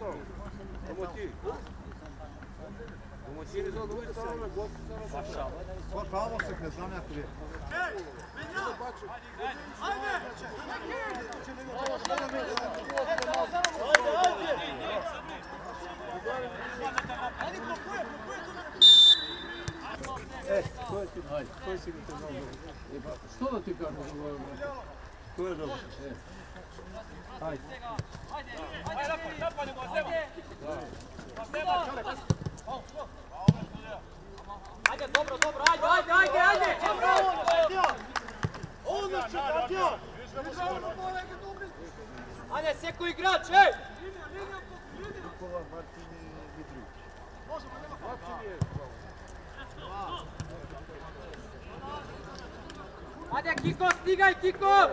направо. Домоти. Домоти ли за друга страна, гости са направо. Пашало се, не знам някой. Кой си го казал? Що да ти кажа? Кой е добър? Хайде. Ajde, dobro, ajde! Ajde, seko igrač, ej! Nikola Martini Mitrović. Ajde, Kiko, stigaj, Kiko!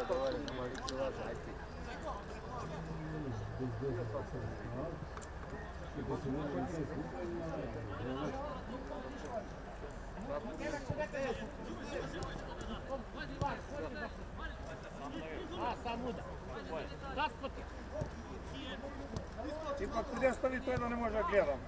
Ipak gdje stavi to da ne može da gledam.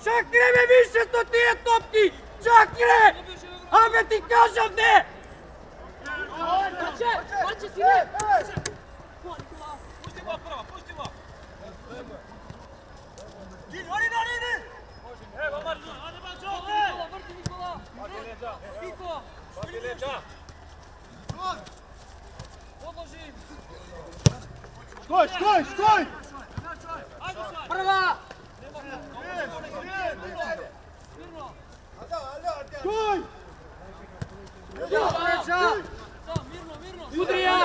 Čakire me više što ti je topki! Čakire! Ame ti kažem ne! Mače si ne! Pusti go prva, pusti go! Idi! Evo Marko, ajde Marko! Vrti Nikola! Vrti leđa! Niko! Vrti leđa! Podloži! Škoj! Prva! Škoj! Udrija!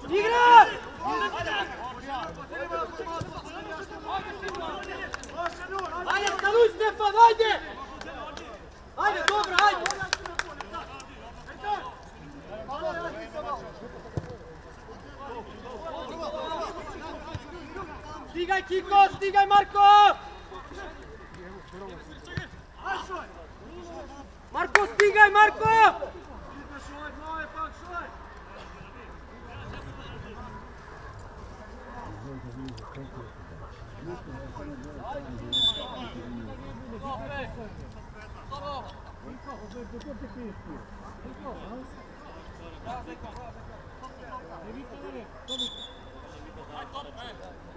Igra! Ajde, stanuj Stefan, ajde! Ajde, dobro, ajde! Stigaj Kiko, stigaj Marko! Marko, stigaj Marko!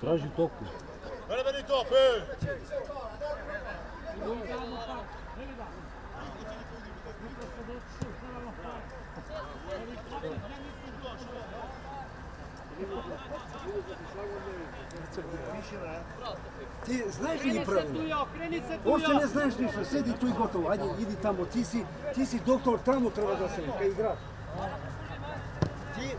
Traži toku. Meni top, ej! Ti znaš li pravila? Uopće ne znaš ništa, sedi tu i gotovo, ajde idi tamo, ti si doktor, tamo treba da sedi, kad igraš. Ti,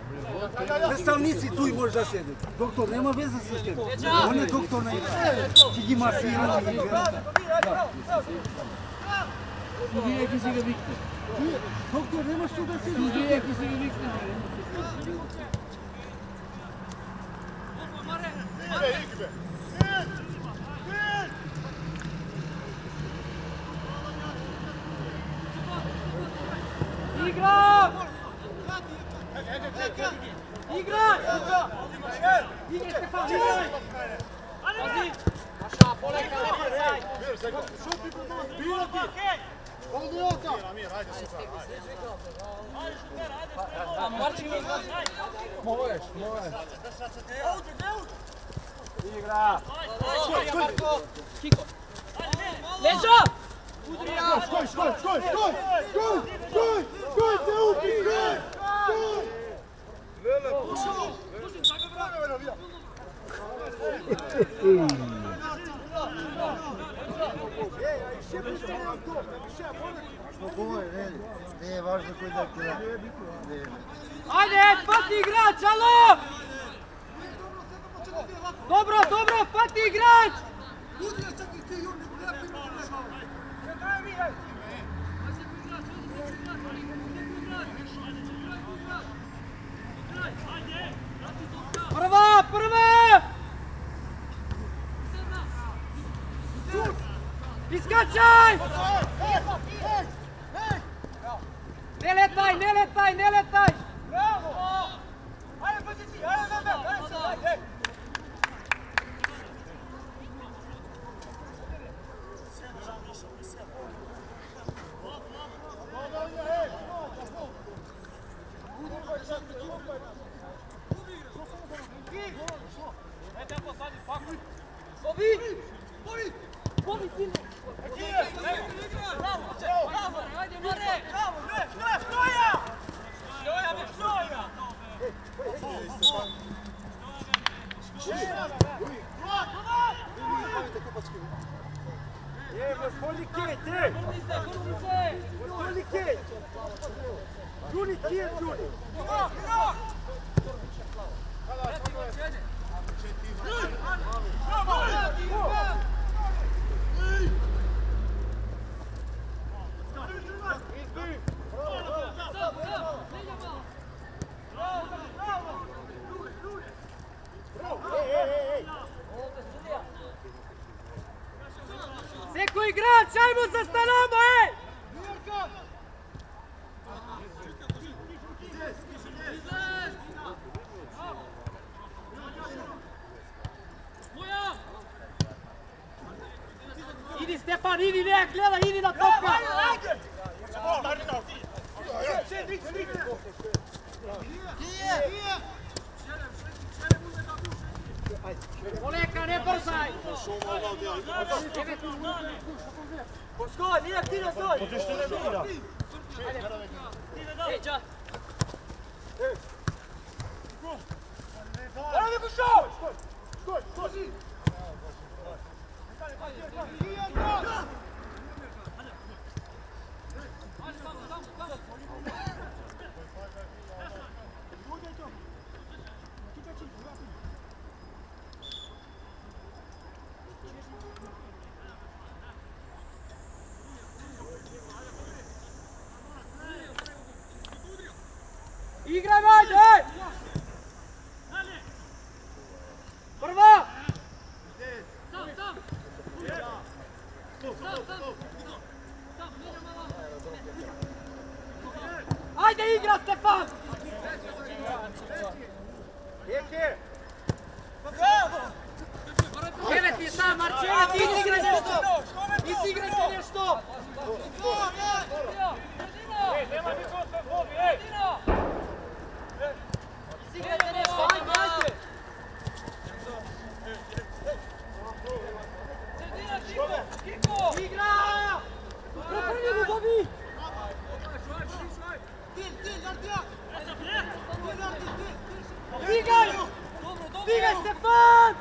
predstavnici tu i možeš da sedi. Doktor nema veze sa tebom, on je doktor na igrač. Ti gi masirati i igrač. Studijeki si ga vikne. Doktor, nemaš tu da sedi. Studijeki si ga vikne. Igra! Igraj! Igraj Stefan, igraj! Pazi! Maša, poleka, ne brzaj! Možeš. Igra! Kiko! Leđa! Udrija! Škoj, te upi, škoj! Spokojno, nije važno koji da ti radi. Ajde, pati igrač, alo! Dobro, dobro, pati igrač! Prva, prva! Iskačaj! Ne letaj, ne letaj, ne letaj! Bravo! Ajde, poziciji, ajde! Gospodin Kejt, ej! Gospodin Kejt! Juli, Kejt, Juli! Seko igrač, ajmo za stanamo, ej! Idi Stefan, idi, ne gleda, idi na topa! Oleka, ne brzaj! Skoj, nije aktivno, stoj! Ej, ča! Ajde, kušao! Skoj, skoj! Igraj, ajde! Prva! Ajde, igra, Stefan! Čevet je sam, Marčevet, izigraj nešto! Izigrajte nešto! Izigrajte nešto, ajde, ajde! Igra! Preprnjenu dobi! Stigaj! Stigaj, Stefan!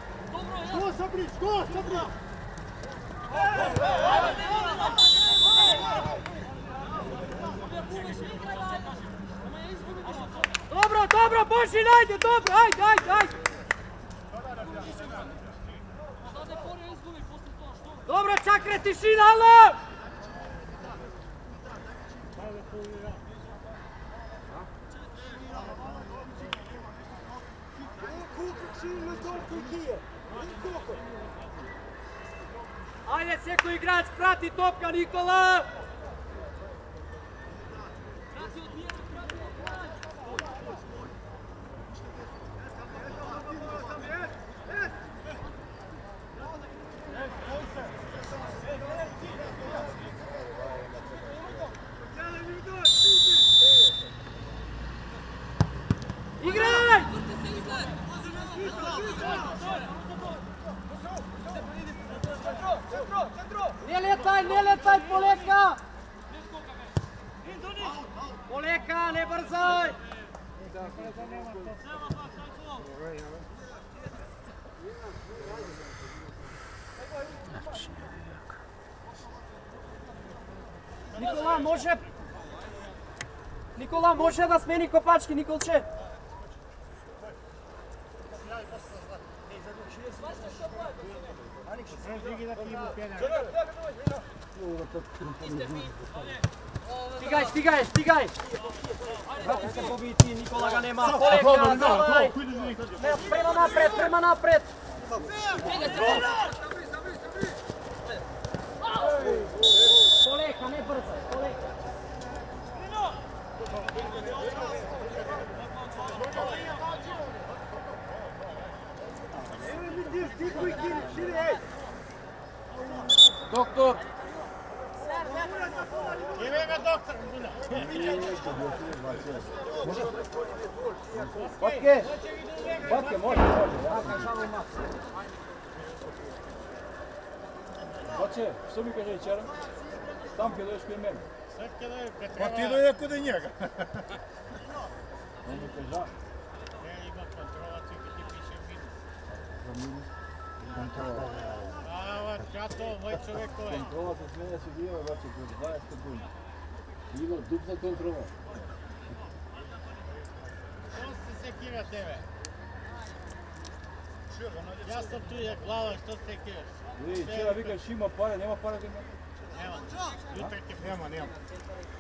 Skoj, Sabri, skoj, Sabri! Dobro, dobro, Božin, ajde, dobro, ajde, ajde, ajde! Dobro, čakre, tišina, alo! Ajde, Seko igrač, prati topka, Nikola! Igraj! Ne letaj, Poleka! Poleka, ne brzaj! Nikola može da smeni Kopački, Nikolče. Stigaj! Vrati se pobiti, Nikola ga nema. Poleka, davaj! Prema napred! Poleka, ne brzaj, poleka. Doktor! Batke, može. Hoće, što mi kaže večera? Tam kad dođeš kod mene. Pa ti dođe kod njega. On mi kaže, kontrola se smene se dio, znači, kod 20 sekundi. Bilo dupla kontrola. Ja sam tu je glava, što se kiraš? Vidi, včera vikaš ima pare, nema pare da ima. Nema. Jutra ti nema. Oni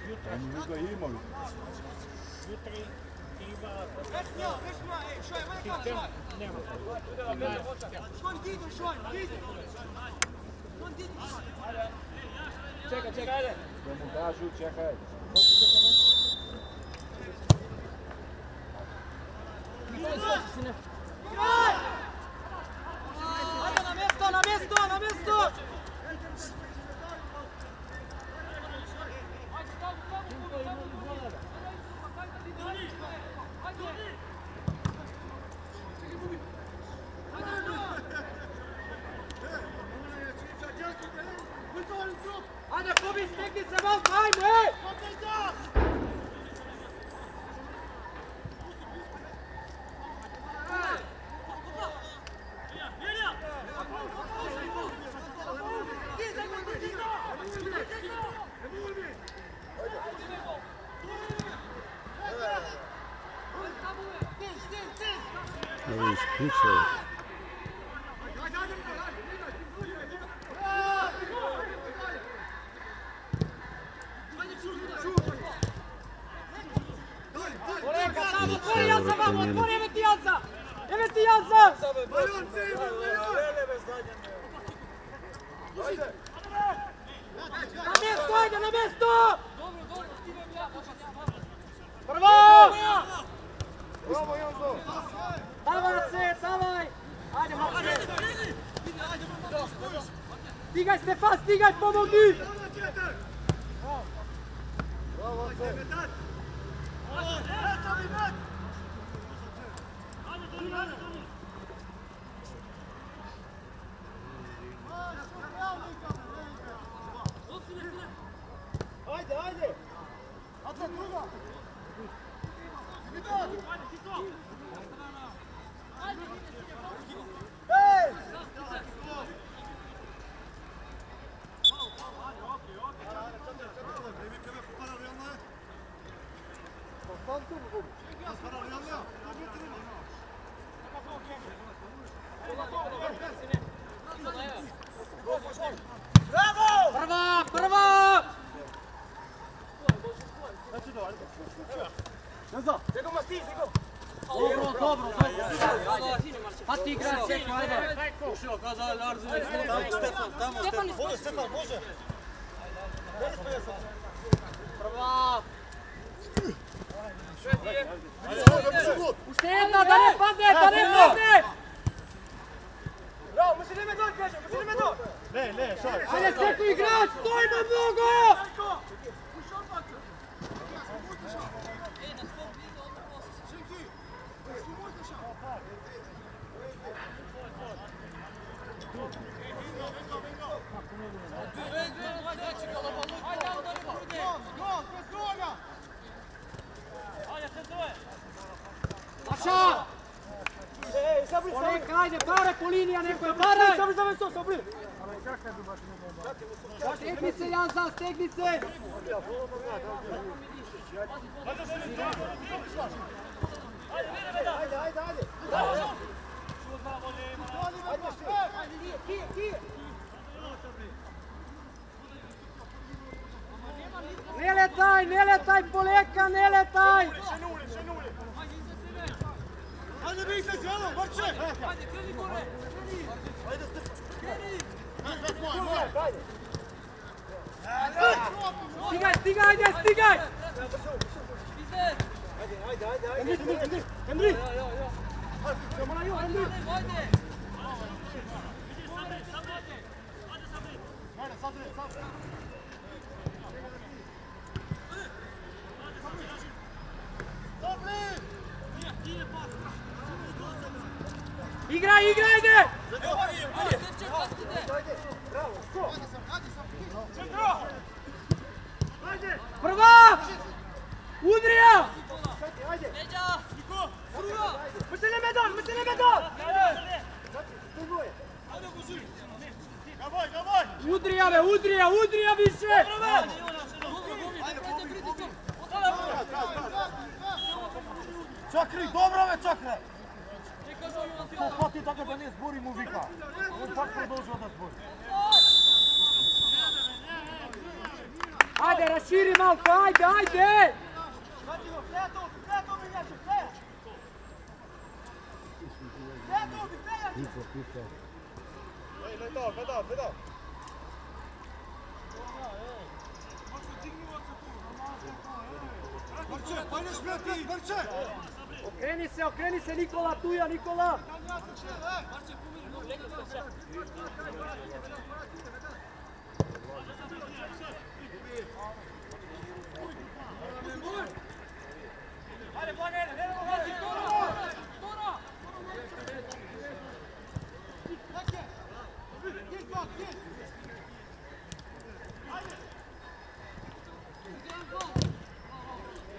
vika ima. Jutra ti ima... Sistem nema. Čekaj, ajde. Da mu kažu, čekaj. Ajde, na mjesto! Ajde, Kobi, stekni se van, ajde! Otvori Jansa vamo, otvori, evo ti Jansa! Na mjesto, ajde, na mjesto! Prvo! Bravo, Janzo! Davaj! Ajde, Marce! Stigaj, Stefan, stigaj, pomogni! Bravo, Ance! Ajde! Ate, druga! Hej! Prva! Dobro. Hadi igra, Seko, ajde. Stefan, može! Prva! Uštedna, da ne padne! Bravo, musi neme doći, kažem, Ne, šak! Ajde, Seko, igrač, stoj na mnogo! Maša! Poleka, ajde, pare po linija, neko je pare! Sabri! Stegni se, Janza, stegni se! Ne letaj, Poleka, ne letaj! Ajde, Viktor, zelo, vrče! Stigaj, ajde, stigaj! Henry! Igraj, ajde! Prva! Udrija! Mrtene medon! Udrija više! Čakri, dobro me čakre! To hvati tako da ne zbori mu vika. On tak продолжил da zbori. Ajde, raširi malko, ajde! Pedal. Vrče, pojneš meti, vrče! Okreni se, Nikola, tuja, Nikola!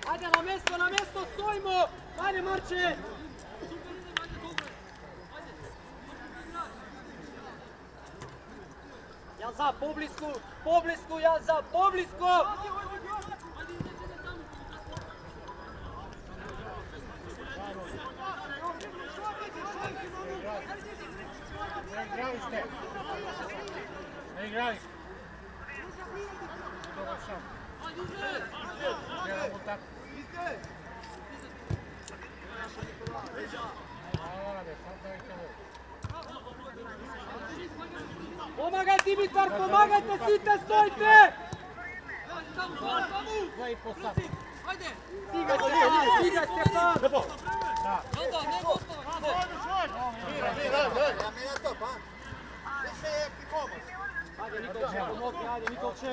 Ajde, na mjesto, stojimo! Ajde, Marče! Janza, poblisku, Janza, poblisku! Ne igrali. Dobar šam. Gledamo tako. Pomagaj, Dimitar, pomagajte, site, stojite! Stigaj, Stefan! Ajde, Nikolče!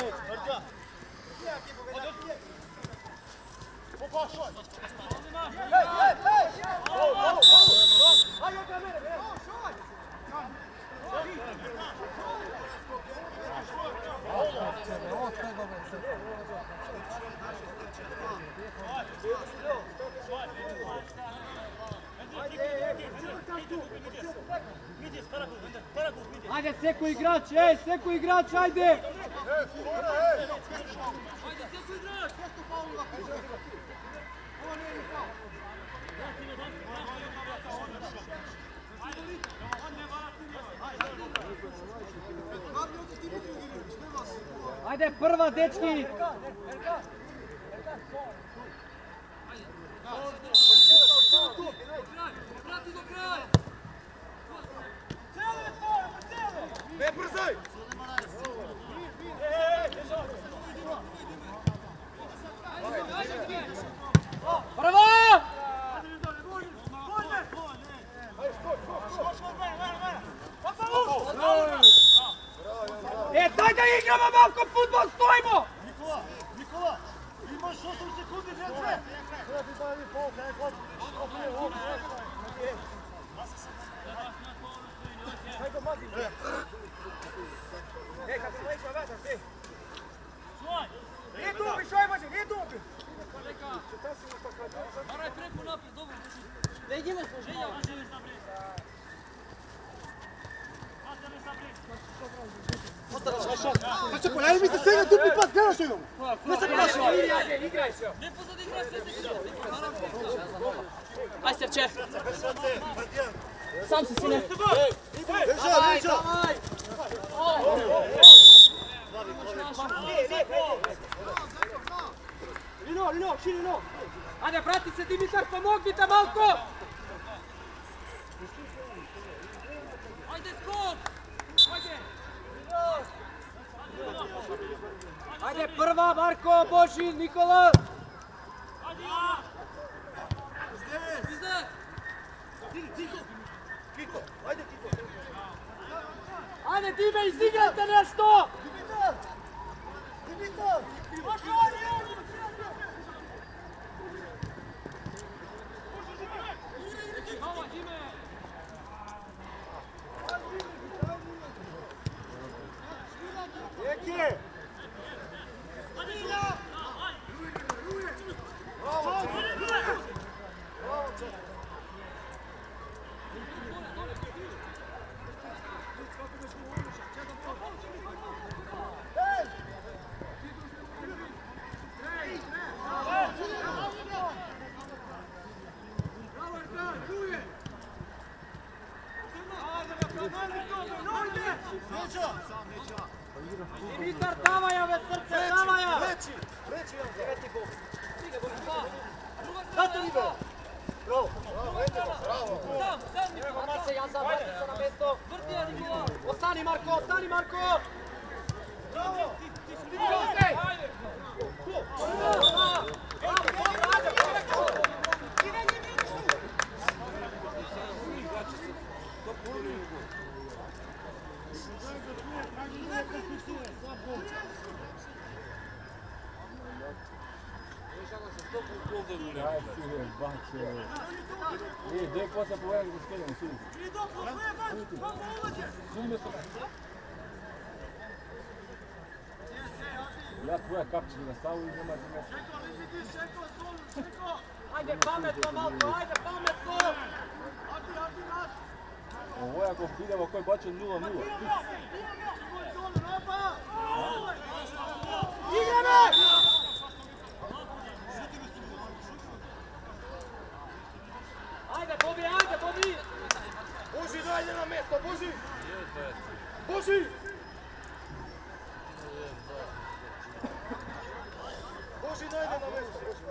Ajde, seku igrač, ajde! Ajde, prva, dečki! Ne brzaj! Prva! Daj da igramo malko futbol, stojimo! Nikola, imaš 8 sekundi, ne sve! Nije dubi, šojbađe, nije dubi! Maraj preko naprijed, dobro. Da idemo smo želja. Znači, pojavi mi se svega dupli pas, gledaš jednom. Ne se plaši. Igraj se. Aj Srče. Sam si sine. Давай, давай. Lino, Lino. Ajde, vrati se Dimitar, pomognite malko. Ajde, skok. Ajde, prva, Marko, Boži, Nikola. Ajde, Dime, izigrajte nešto! Dimitar! Eki! Dimitar, davaj ove srce, davaj ove! Treći vam za. Zato Libe! Bravo, bravo. Vrati se Janza, vrati se na mjesto! Ostani Marko, ostani Marko! Bravo! Aj, sire, bače. Daj posle povedati, da skenjamo sudicu. Sudimo se. Ja tvoja kapčina nastavu i nema ti nešto. Ajde pametno Malko, ajde pametno! Ovo je ako idemo koji bače 0-0. Igrame! Ajde Bobi, ajde Bobi! Boži, dajde na mjesto, Boži! Boži! Boži, dajde na mjesto, Boži!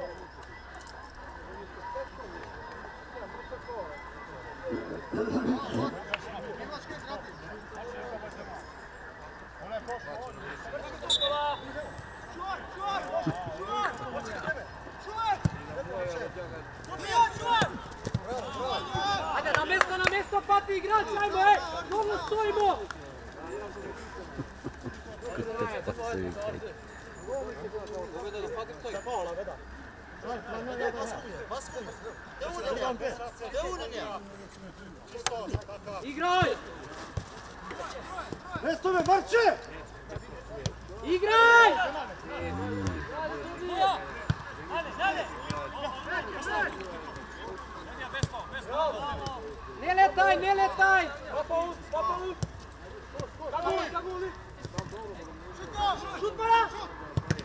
Ajde, na mjesto, pati igrač, ajmo, dobro stojimo! Igraj! Mestove, Marče! Igraj! Ne letaj, ne letaj! Šut mora!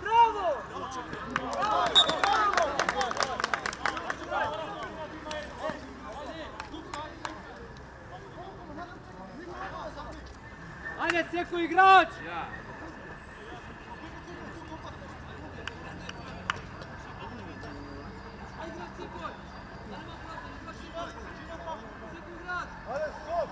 Bravo! Ajde, Sjeko igrač! Ajde, stop!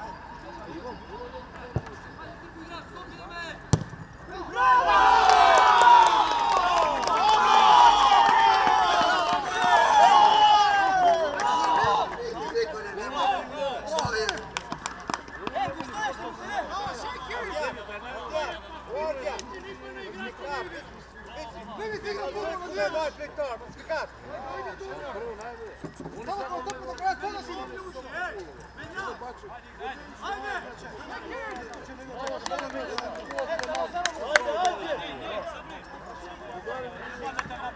Vidi igra ponovno, gdje je vaš lektar, slikač? Samo kao topu do kraja, sada si dobri uši, ej! Ajde!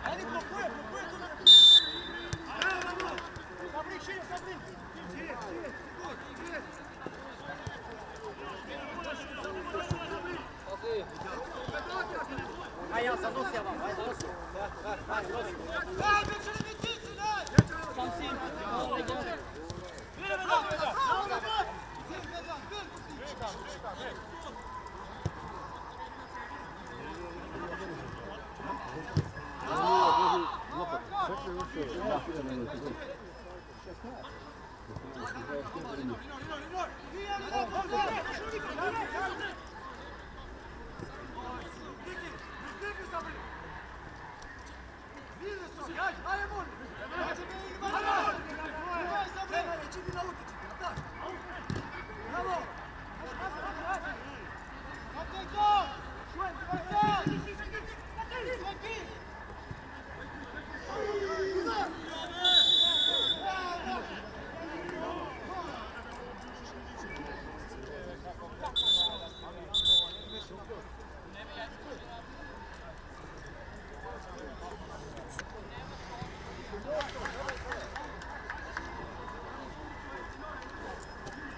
Ajde, blokuje tu na tu! Sabri, šije, sabri! Šije! ja sam nosio vam, ajde nosi. Sam si.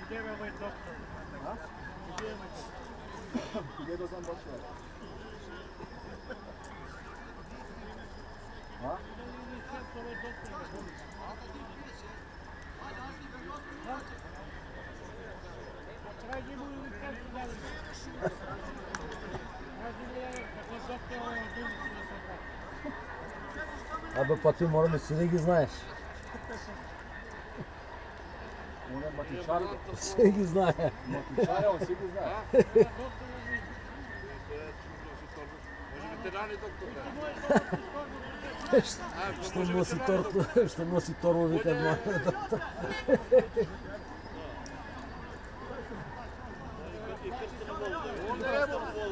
Gdje je ovaj doktor? Gdje je ovaj doktor? Gdje do sam došao? A? Ovaj doktor. Traži mu ili kartu da li? Traži mu kako doktor ovaj dužicu da se vrati. Абе, па ти мора да си да ги знаеш. Ona matičar, Все ги знае. matičara, on svi zna. Ще носи торба, вика моя доктор.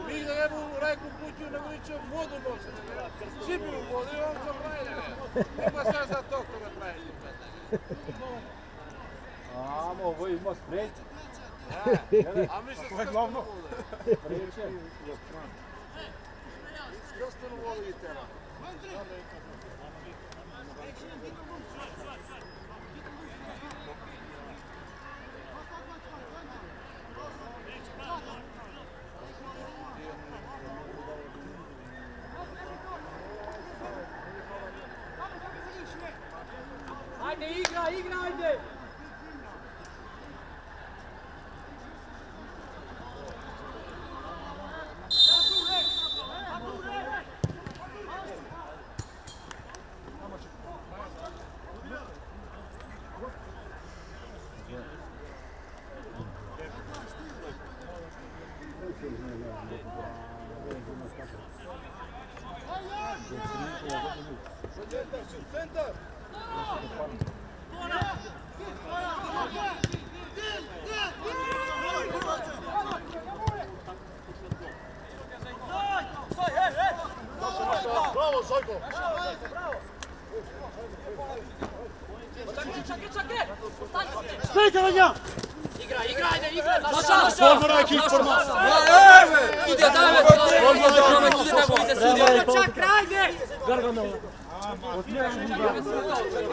Mi da ne bu rekao kuću, nego iće vodu nositi. Svi bi u vodu i on to pravi. Ima sve za doktora pravi. Amo, ovo ima spreć. A mi se sve glavno. Spreće. Iskrstvenu vodu i tera. Ajde, igra, ajde! Bravo, Zojko! Sprijete na nja! Igra, ajde! Forma ekip, forma! Sudija, daj me! Čak, ajde! Garganova.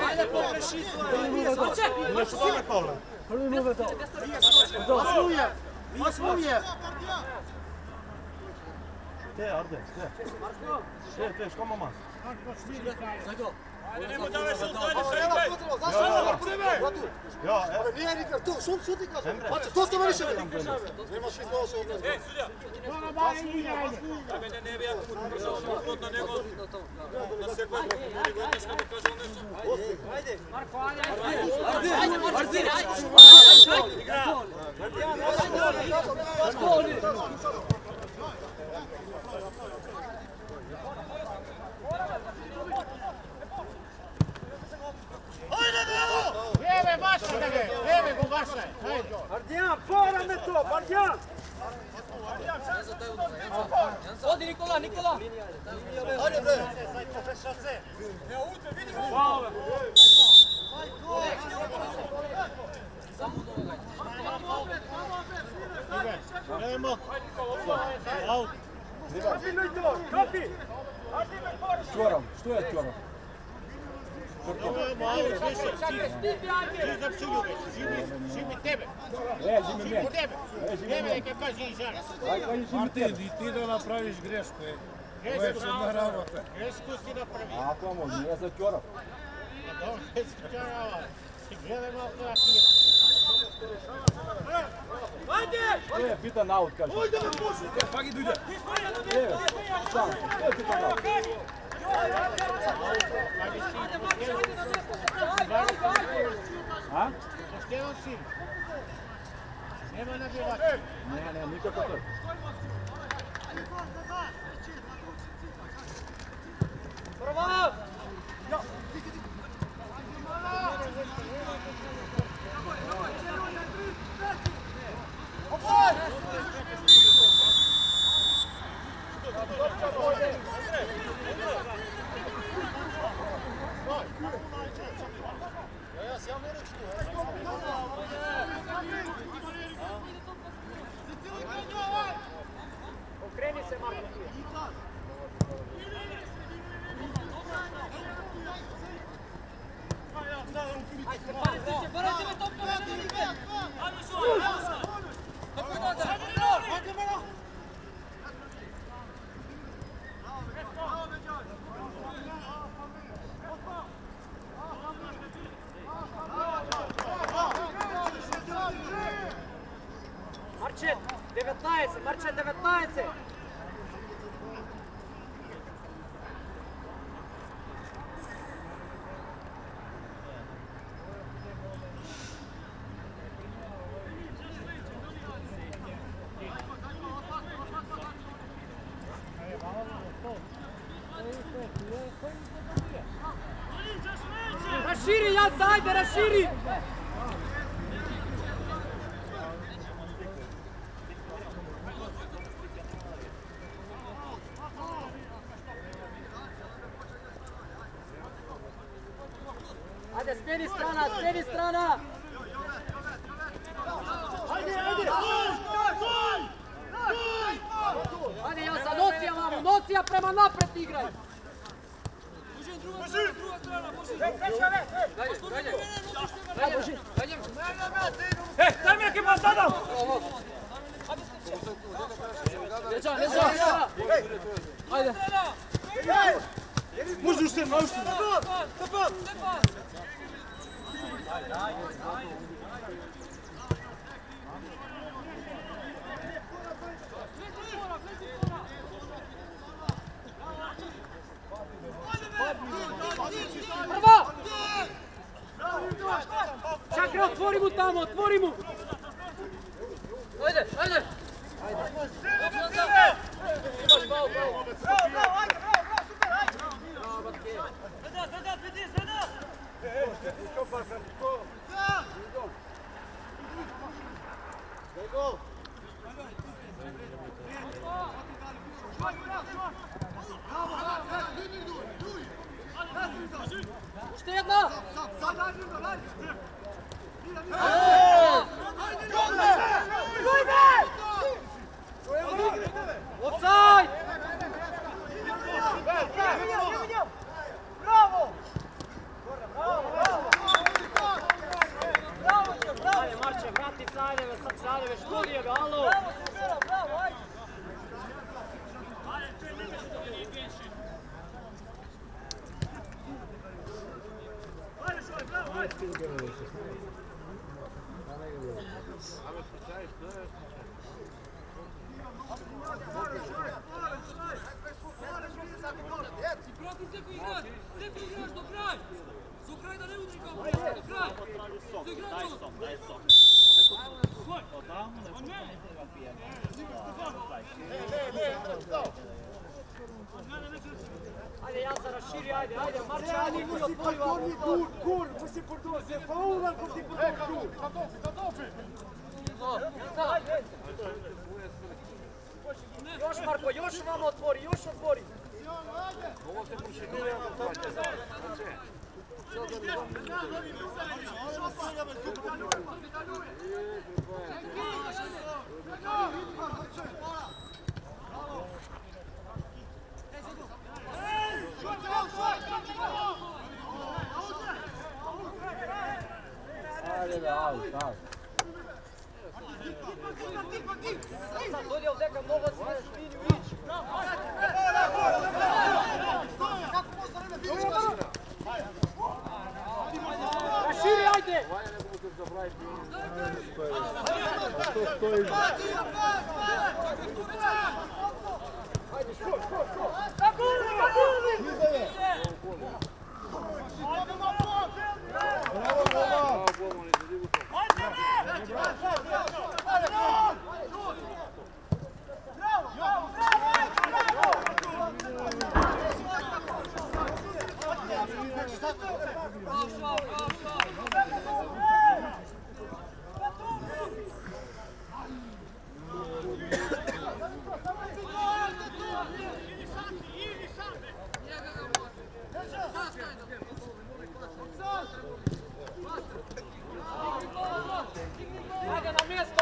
Ajde, popreši! Prvi nove to. Masuje! Te, Arde, te, što mama? Ajde, nemoj da me šut, Ja, evo. Nije nikar, tu, šut nikar. To ste meni šeli. Nemaš iz nosa odnosno. Ej, sudija! Ne bi jako mu držao na njegov na sekundu, kad mu kaže on nešto. Ajde! Marko, ajde! Igra! Lijeve vaše da ga, lijeve go vaše. Bardijan, fora me to, Bardijan! Odi Nikola! Ajde bre! Nemo. Aut. Čoram, što je čoram? Ovo je malo više. Ti zapšilju već. Živi tebe. Zimi me. Tebe. Tebe neka kaže i žara. Aj, kaži zimi Martin, i ti da napraviš grešku. Грешку си направи. Ako mu nije za čorap. А dobro, не си тягава. Ти гледай малко на хия. To je bitan aut, kaže. Pagi dođe. Sam, to je bitan aut. A? Pošteno si. Nema nabivati. Ne, nikako to. Prvo! Okreni se, Marko. Marčet, 19, Marčet, 19. Raširi, Jaca, ajde, raširi! Ajde, smeni strana, smeni strana! Ajde, Jaca, nocija vamo, nocija prema napred igraj! Daj mi ekipa sada! Leđa, leđa! Ajde! Možeš se naučiti! Prvo! Čakra, otvori mu tamo, otvori mu! Ajde, ajde! Imaš bau, bau! Ušte jedna! Offside! Bravo! Ajde, Marče, vrati Sajdeve, sad Sajdeve, šturije ga, alo! Bravo, ajde! Prati se ko igrač, sve ko igrač do kraja. Do kraja da ne udri kao do kraja. Do igrača. Ajde, Jaca, raširi, ajde, ajde, Marče, ajde, ljudi, otvori vam. Kur, musi portore, se faulan ko ti portore. Još, Marko, još vam otvori, još otvori. Ajde, aut. Sad dođe ovdje kad mogu sve spini u ići.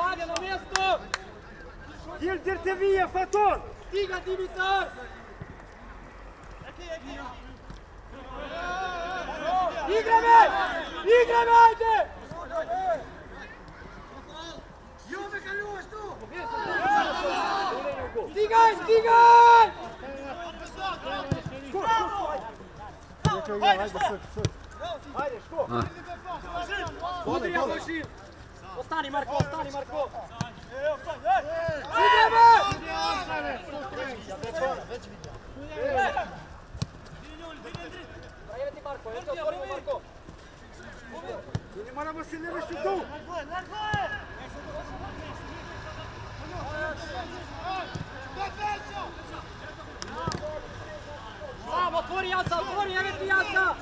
Ajde na mjesto! Gilder te vije, Faton! Stiga Dimitar! Igra me! Igra me, ajde! Stigaj, stigaj! Ajde, ško! Udrija Božin! Ostani Marko, ostani Marko! Igra me! Evo ti Marko, evo ti otvorimo Marko! Ne moramo se ne reći tu! Sam, otvori Jaca, otvori, evo ti Jaca!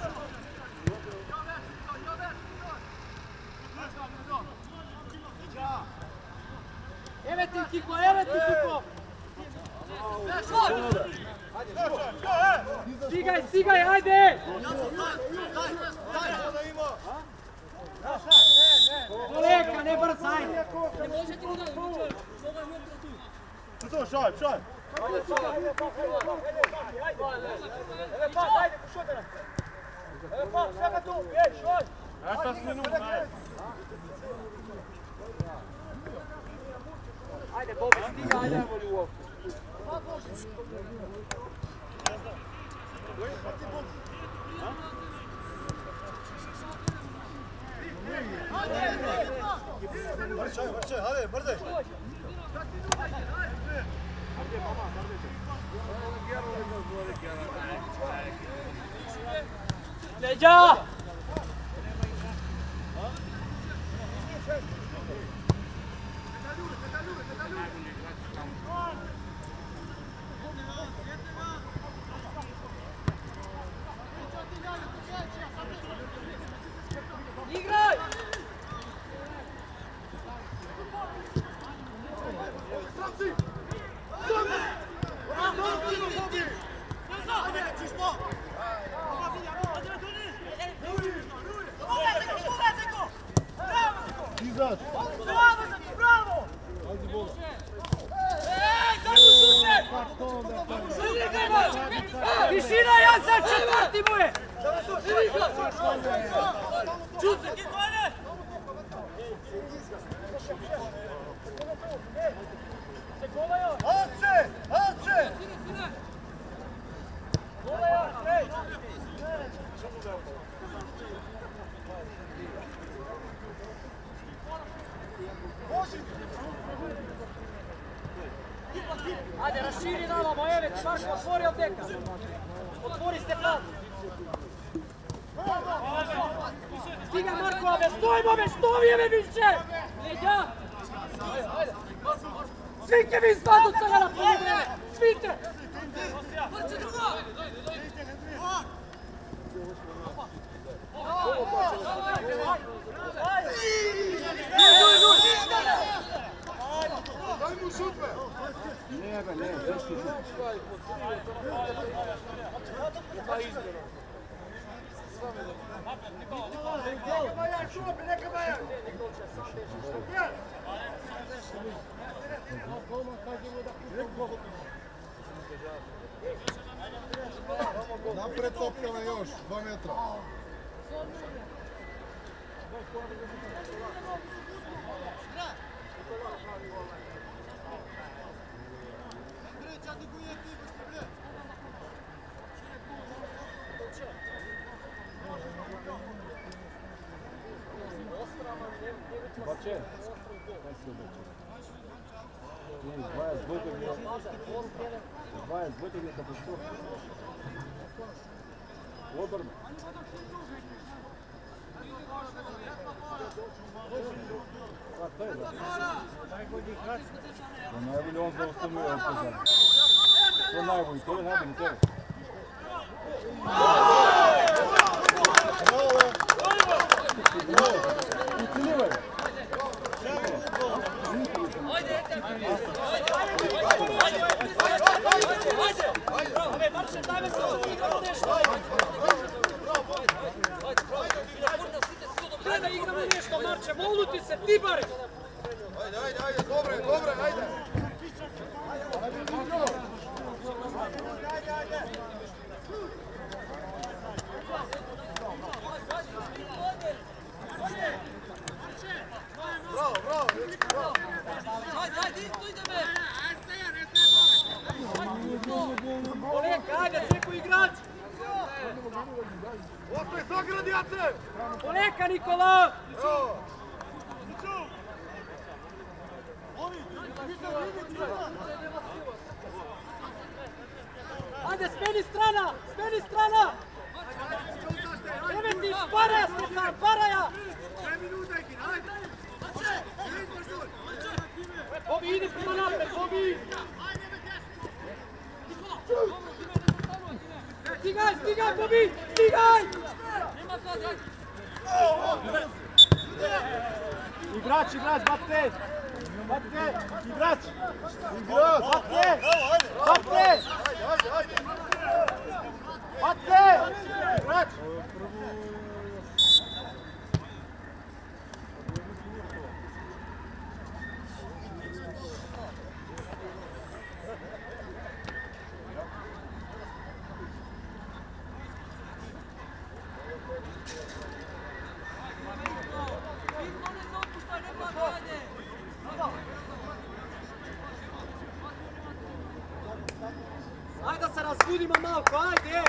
Evo ti Kiko, evo ti Kiko! Stigaj, stigaj, ajde! Koleka, ne brcaj! Ne može ti udati, ovo je mokro tu. To, šaj, šaj! Ajde, Bobi, stiga, ajde! Vrčaj, vrčaj, hajde, brdaj! Leđa! Igraj! Izađ! Tišina, Jaca, četvrti mu je! Čuci! Alce! Alce! Ajde, raširi nalamo, evo ti Marko, otvori od deka. Otvori Stefan. Stiga Marko, ove, stoji ove više! Leđa! Svite vi zvadu sada na polje, svite! Vrće druga! Daj mu šutve! Ne, zašto šut? Napred topkava još, 2 metra. Bače. Izdvaja zbog je katastrofa. Obrno. To je da. To najbolje on zaustavljuje on pozad. To najbolje, to je najbolje tebe. Ucilivaj. Daj da igramo nešto, Marče, moluti se, ti bare! Ajde, dobre, ajde! Bravo! Ajde, isto ideme! Poleka, ajde, seko igrač! Ostaj zagradi, Jace! Poleka, Nikola! Bravo! Ajde, smeni strana! Evo ti, Paraja, Stefan, Paraja! Bobi, idi prema napred, Bobi! Stigaj, Bobi, stigaj! Igrač, bate! Igrač! Bate! Igrač! Ajde da se razbudimo malko, ajde!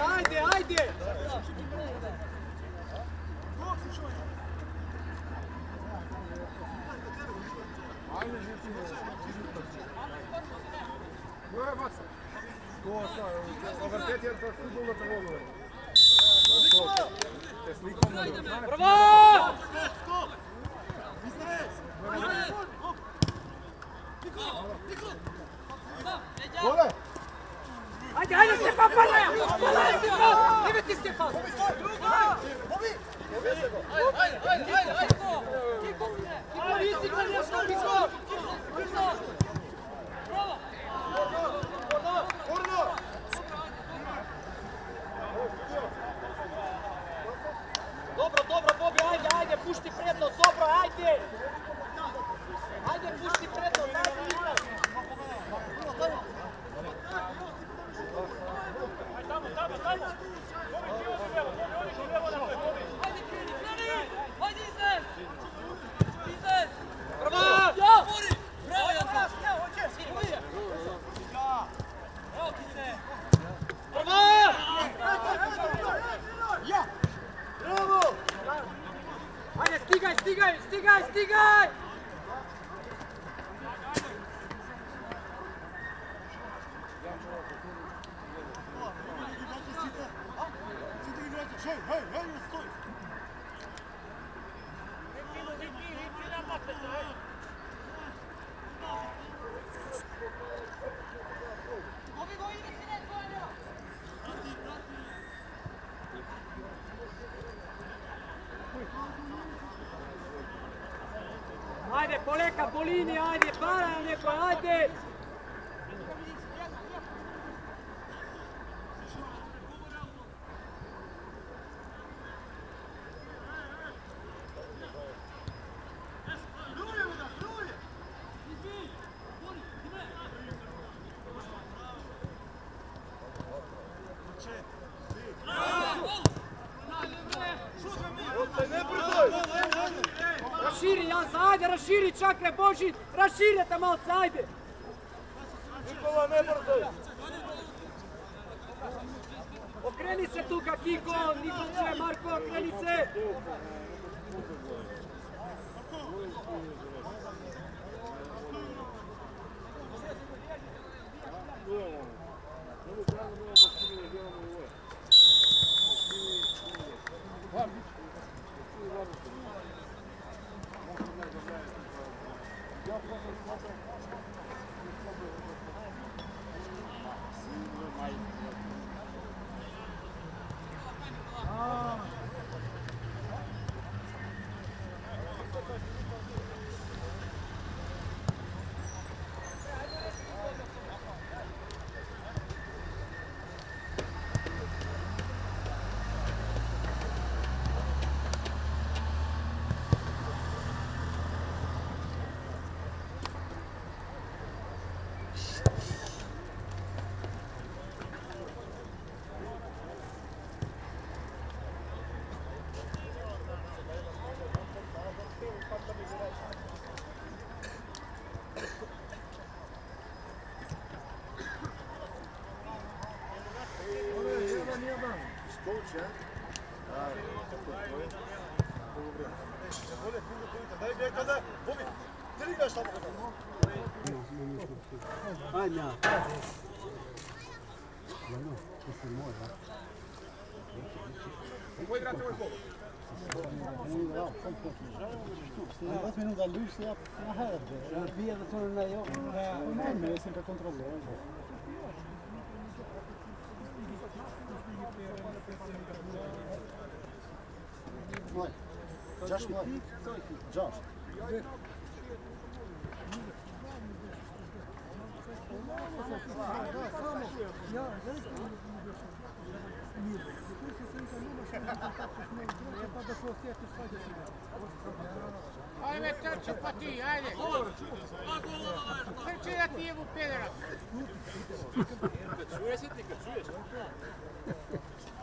Bravo! Gole! Ajde, Stefan, Paraja! Evo ti, Stefan! Kiko, nisi igra nešto, Kiko! Dobro, Bobi, ajde, pušti prednost, dobro, ajde! Ajde, pušti prednost, ajde, igraš! Ajde, izlez! Bravo! Bravo, Janka! Evo ti se! Bravo! Bravo! Ajde, stigaj! Ajde, Poleka, Polini, ajde, Paraja neko, ajde! Raširi, Jansa, ajde, raširi, Čakre, Boži, raširite malce, ajde! Nikola, ne brzoj! Okreni se tu ka Kiko, Nikolče, Marko, okreni se! Anja. Vad menar du? Du ser att här. Jag vet att hon är jag. Men det är sempre kontrollerat. Moj. Josh moj. Josh. Ajme, trči pa ti, ajde. Trči da ti jebu pedera. Čuje se ti kad čuješ?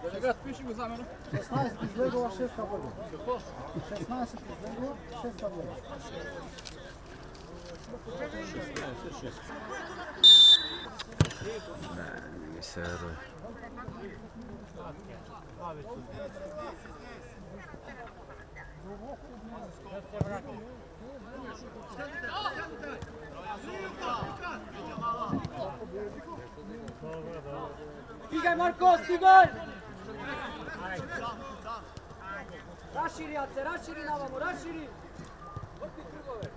Da ne grad piši go za mene. 16 izlegova, 6 vodila. 16 izlegova, 6 vodila. Ne mi se veruje. Stigaj Marko, stigaj! Raširi, Jace, raširi na vamo, raširi! Vrti krugove!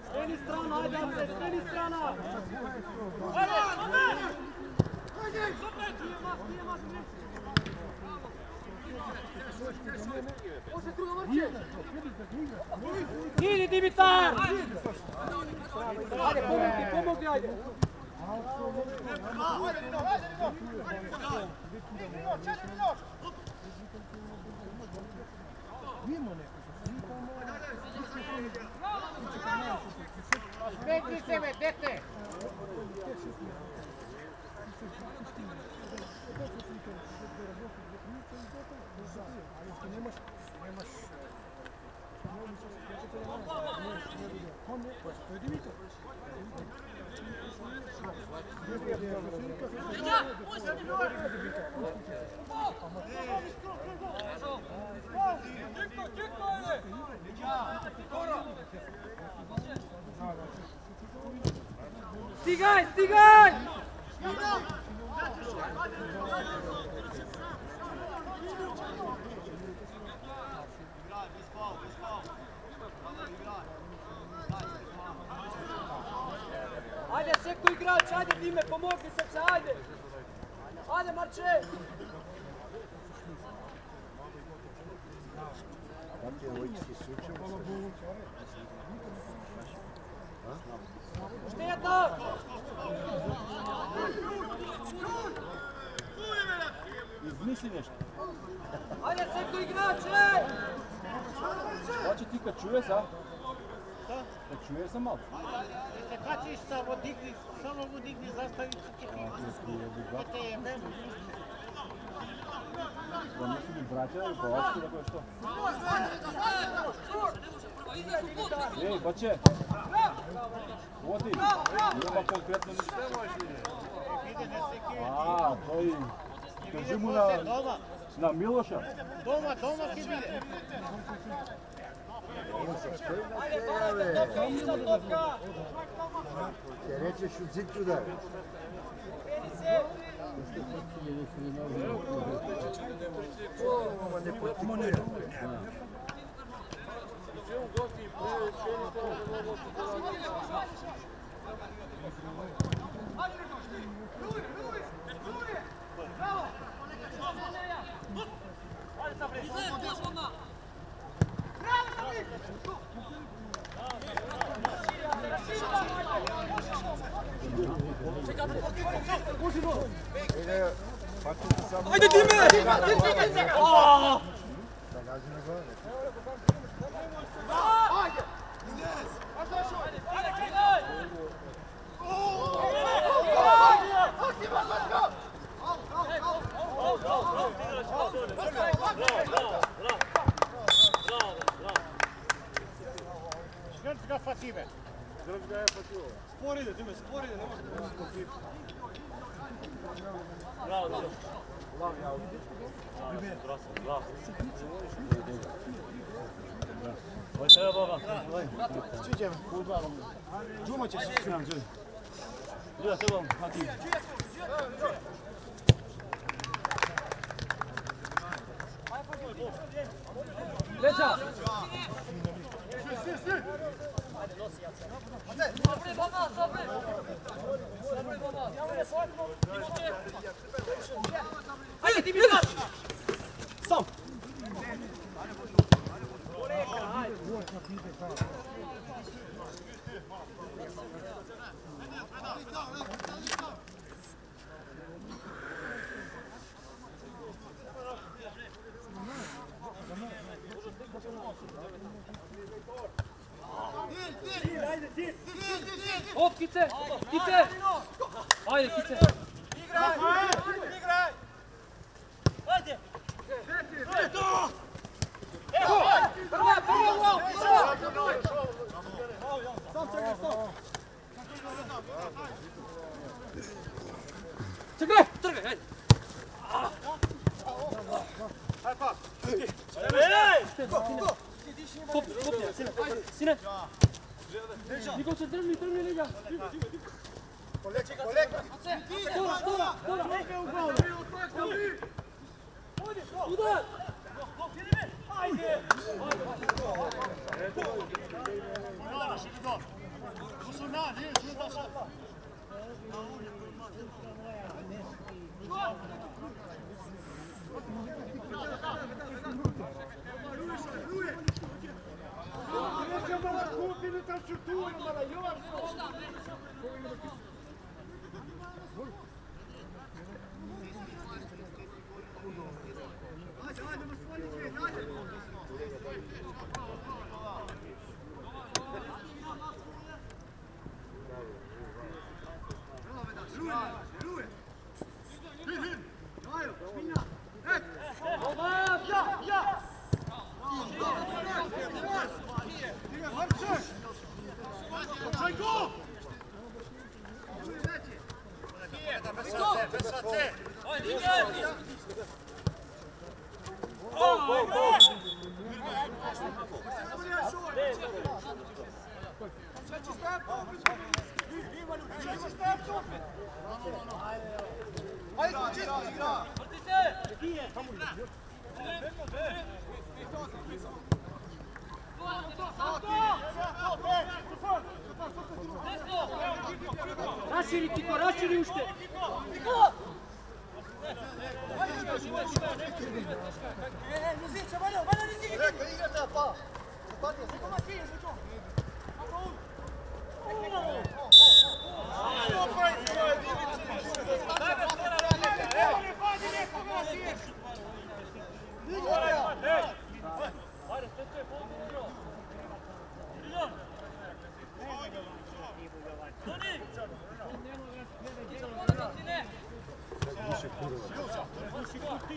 Skreni strana, ajde Jace, skreni strana! Ajde, ajde! Ajde, zapet! Nije mas, Može druga Marče! Idi Dimitar! Ajde, pomogli, ajde! Spegni sebe, dete! Stigaj, stigaj! Ajde, seko igrač, ajde Dime, pomogli srce, ajde! Ajde, Marče! Šteta! Izmisli nešto. Ajde, seko igrač, ej! Hoće ti kad čuješ, a? Kad čuješ sam malo. Se kačiš samo digni, zastavi se ti. Ete je meni. Da nisu mi braća i palački, tako je što? Ej, bače! Vodi! Nema konkretno ništa. A, to i... Kaži mu Doma, na Miloša. doma kad ide. Rećeš u zicu da. Ovo ne potimuje. Ajde time! Grč ga Fatime. Spori ide, time, spori ide, ne može. Džuma će se nam želi. Leđa! Ajde ti mi daš! Sam! Op, kice! Kice! Ajde, kice! Igraj! Ajde! Čekaj! Trgaj, ajde! Kopni, sine, ajde, sine! Niko se trgni leđa! Stora! Udar! Raširi, Kiko, raširi ušte!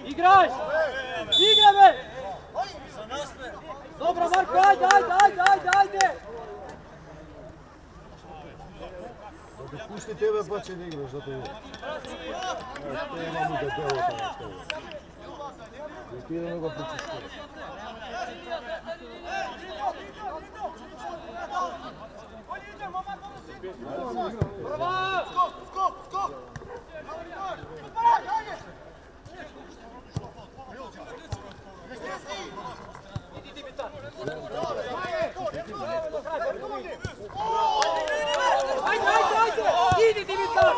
Igraj! Igraj me! Dobro, Marko, ajde! Dopušta pusti tebe pa će da igraš, zato je. Te imamo da delo tamo što je. I ti idemo ga pričeškati. Idi Dimitar!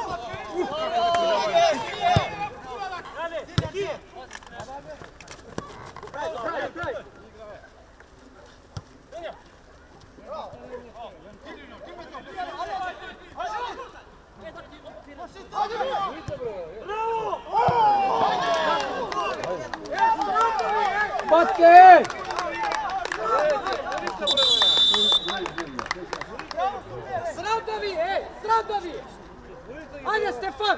Batke! Sradavi, sradavi! Ajde Stefan!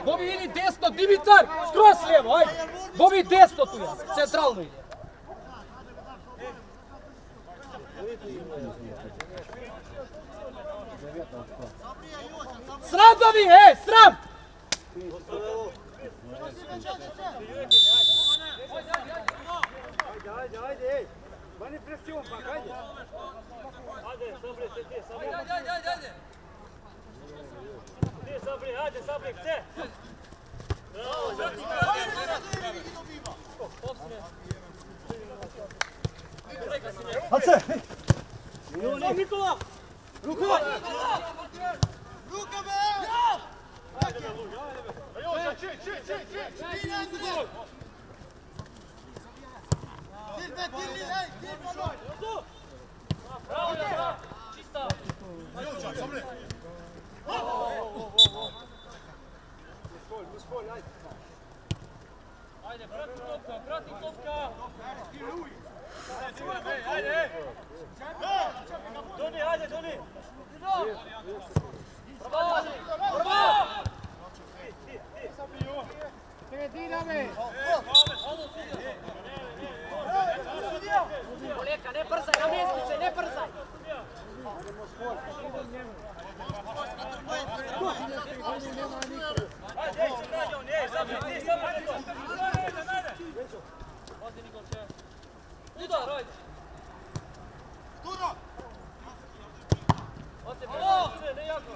Bobi idi desno, Dimitar! Skroz lijevo, ajde! Bobi desno tu ja, centralno ide. Sradavi, sram! Ajde, Bani presijom, pa ajde. Ajde, Sabri, ti, Sabri. Ajde. Ti, Sabri, ajde, Sabri, gdje? Hace! Nikola! Ruka! Ruka me! Čista! Ajde, prati topka! Ajde! Doni, ajde, Doni! Oleka, ne brzaj, na mjestu se, ne brzaj! Udar, ajde! Tuda! Ne jako!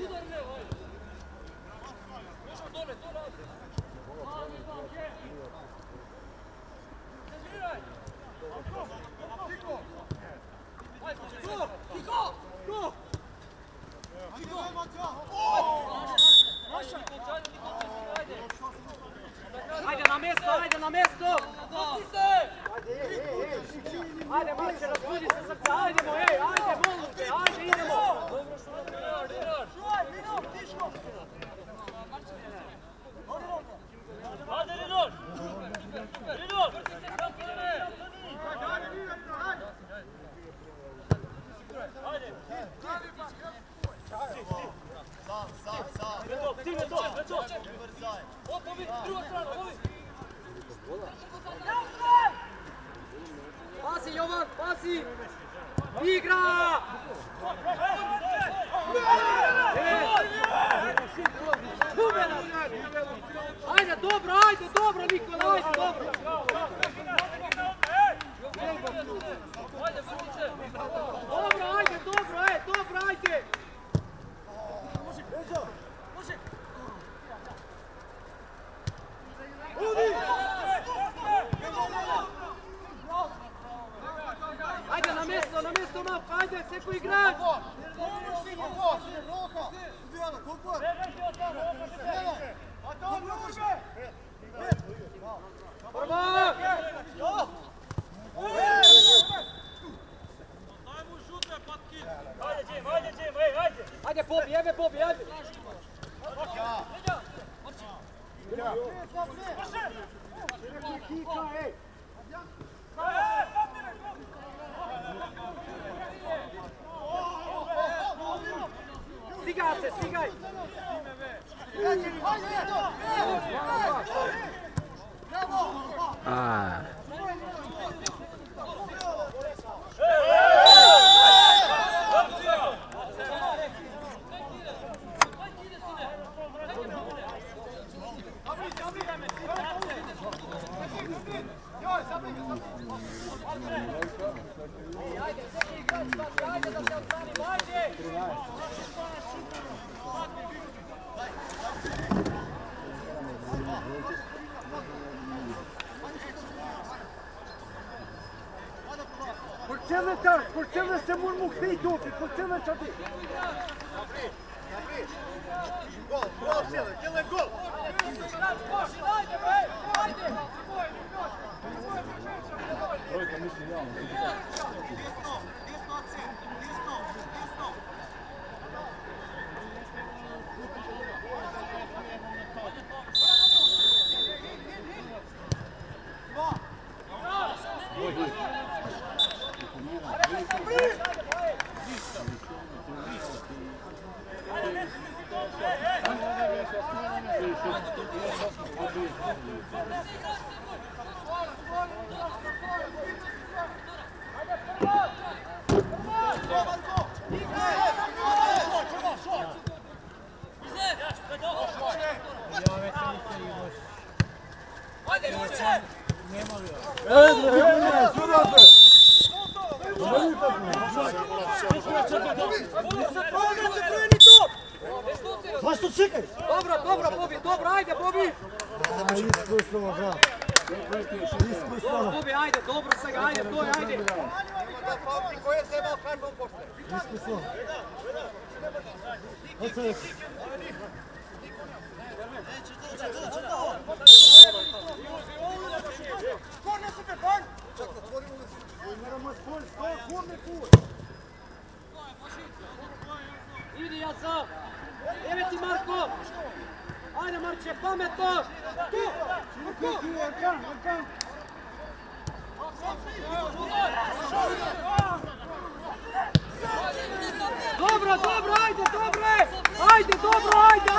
Udar lijevo, ajde! Dole, ajde! Serviraj! Go! Ajde na mjesto! Vrati se! Ajde Marče, razbudi se srca, ajdemo, ajde, molim te, ajde, idemo! Dinar! Ajde, Rinor! Rinor! Ajde! Veto! Povi, druga strana, povi! Pasi Jovan, pasi! Igra! Ajde, dobro, Nikola, ajde, dobro! Ajde, vrti se! Dobro, ajde! Ajde na mjesto Mavka, ajde, seko igrač! Prvak! Ajde, Bobi, ajde! Stigaj! A. Tatar, kurčeve se moramo hteti ovdje, kurčeve čati. Гол, гол, делай гол! Trojka mislim javno. Zašto čekaj? Dobro, Bobi, dobro, ajde, Bobi! Iskusno, brat. Iskusno. Bobi, ajde, dobro se ga, ajde, to je, ajde! Iskusno. Odsek. Idi, ja sam! Evo ti, Marko! Ajde, Marče, pametno! Tu! Dobro, ajde, dobre! Ajde, dobro, ajde!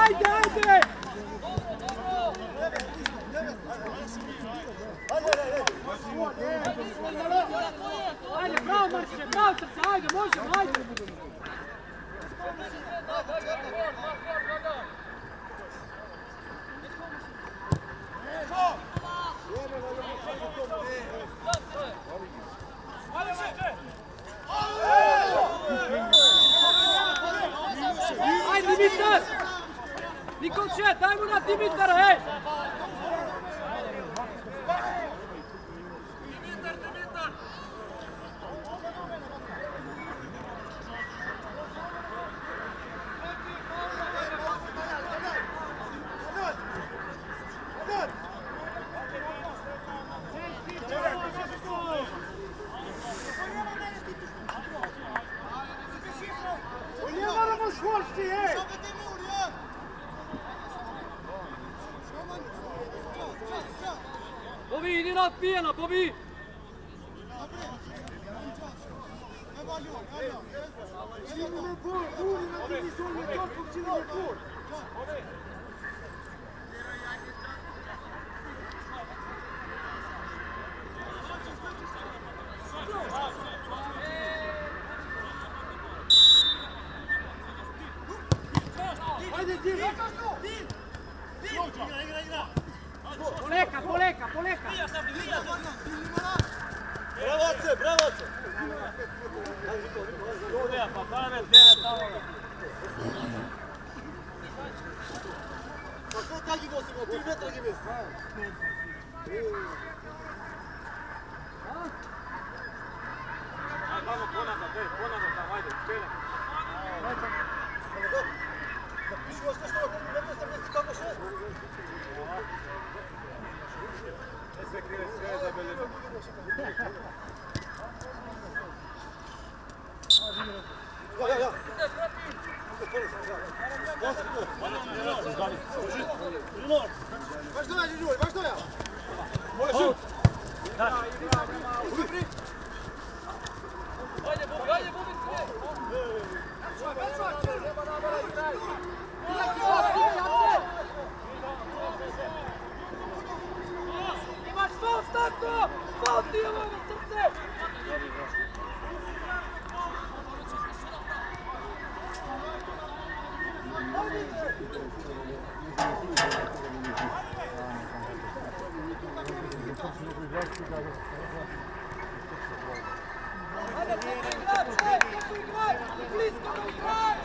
Ajde, bravo, Marče, bravo srce, ajde, možemo, ajde! Ajde, Dimitar! Nikolče, daj mu na Dimitar, hej! Не moramo švoršti, ej! Bobi, idi na pijena, Bobi! Činimo bol, uri na divizionni korpus, činimo bol! Ajde, Dima! Poleka! Bravo! Pa ko kak imao si go? 3 metra gibi. Vamo, ponavno tamo, ajde, čeljam. Zapiši još nešto na 3 metra, sam jesi kako 6. Sve krive, sve je zabeljeno. Ja. Baš doja, Ljulj, baš doja! Može šut! Ajde, Bobi, imaš faul, Stanko! Faul ti je ovo srce! Ajde, seko igrač! Blisko mu igrač!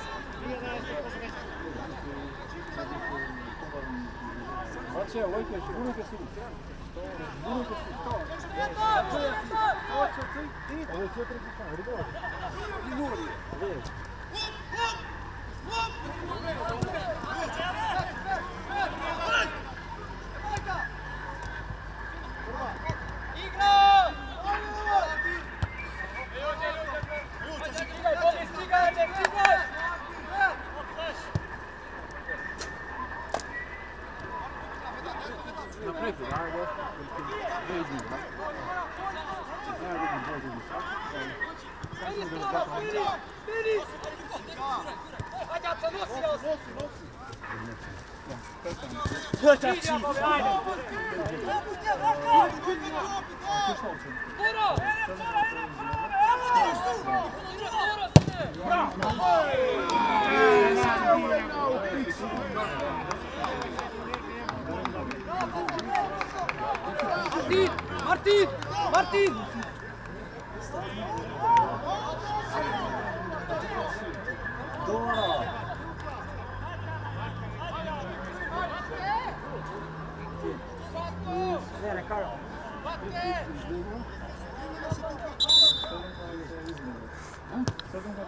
Znači, Vojković, gurujte se. Ovo je 4 pitanje, redovno. Martin!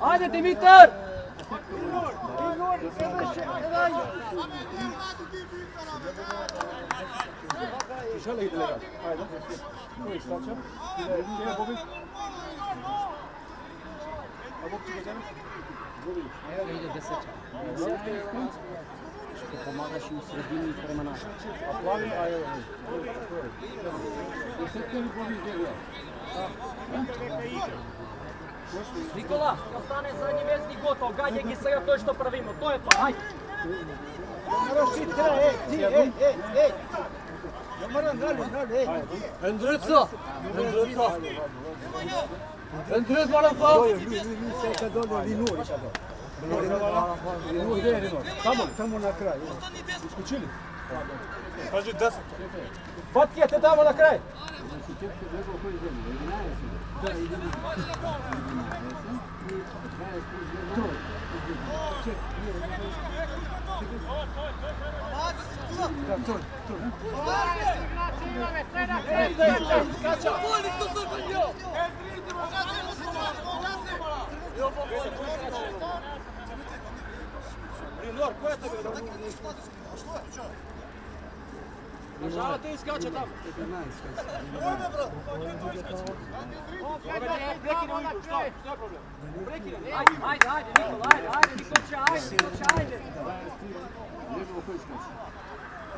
Ajde Dimitar! Žele ide legat. Ajde. Koji staća? Gdje je Bobi? A Bobi će ga zemlji? Bobi. Evo ga ide deseća. Što pomagaš i u sredini i prema nama. A plavi, a evo. Nikola, ostane zadnji vezni gotov, Gadjeg i sada to što pravimo, to je to, hajde! Endrica! Endrica moram fal! Tamo na kraju. Iskočili. Kaži 10. Patkijete tamo na kraj! Linor, ko je tebe? Žala te iskače tamo. Prekinemo idu, što je problem? Prekinemo. Ajde, Nikola, ajde, Nikolče, ajde! Njegovo koji skače?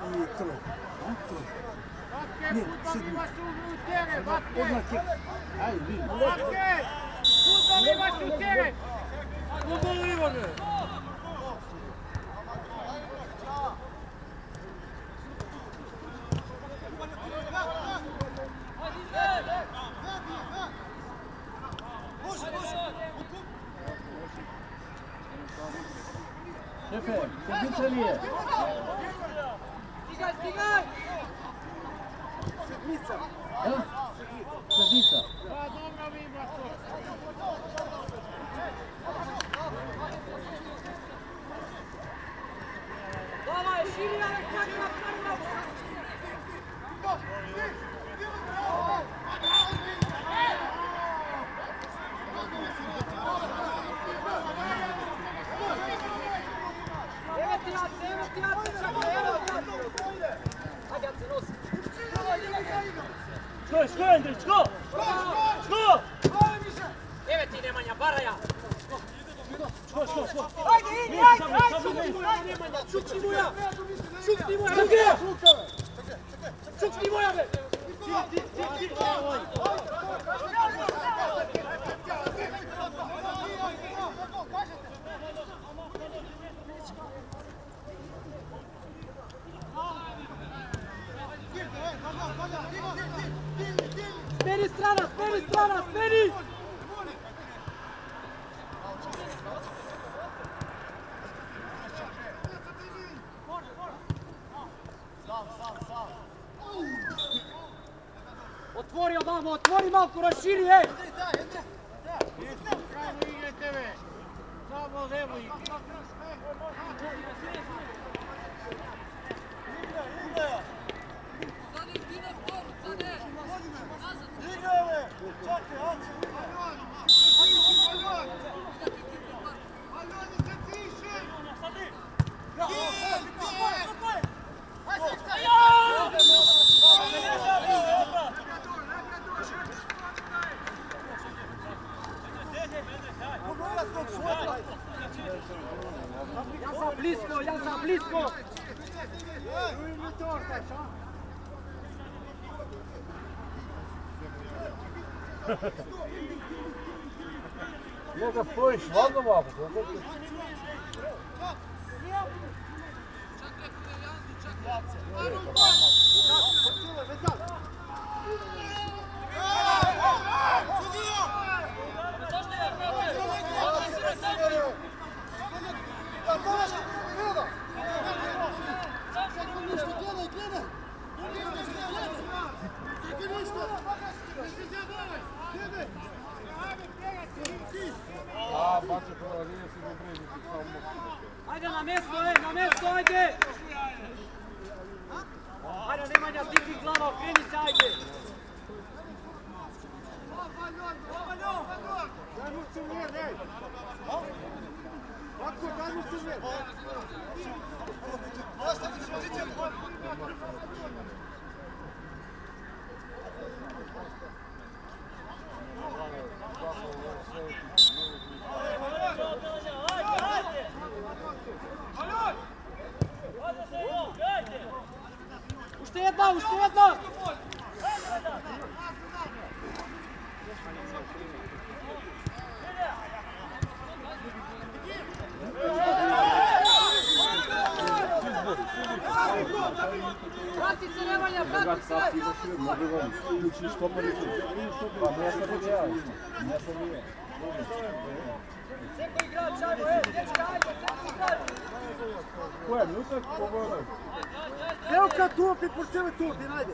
I troj. Ne, sedmi. Odmah je. Ajde, vidim. Futbol imaš u teren! Futbol imaš! Šefe, sedmica li je? Stigaj! Sedmica. Ja? Sedmica. Pa dobro vi imaš to. Давай, шире, Александр, Ško, Endrić, ško! Ško! Evo ti Nemanja, Baraja! Ško! Ajde, Nemanja, čukni moja! Čukni moja, be! Smeni strana, smeni! Otvori ovamo, otvori malko, raširi, ej! Samo igre tebe. Samo nemoj igre. Valentina, Njega spojiš vagom ovako. Ajde na mjesto, ajde! Ajde, Nemanja, digni glava, okreni se, ajde! Daj mu se mir, ej! Ovako, daj mu se mir! Ušte jedna! Vrati se, Nemanja, vrati se! Seko igrač, ajmo, dječka, ajde, seko igrač! Ko je minutak? Pogledaj. Evo kad tu opet počeli tu, ti najde!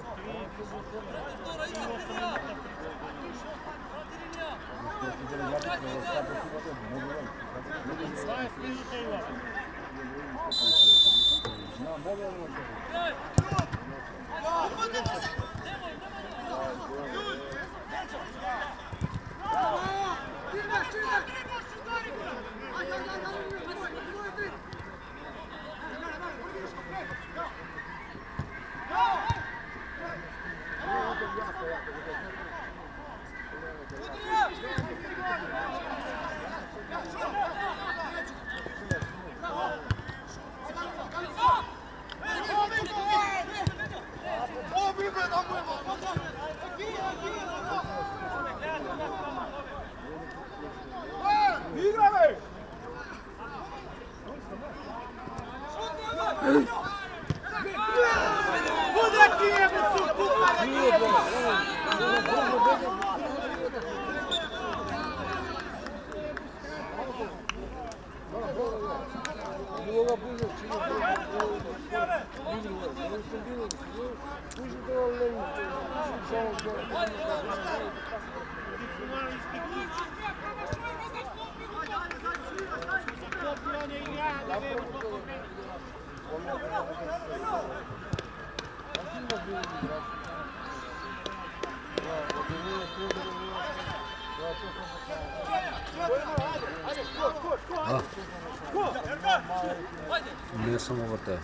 Ne samo ovo te.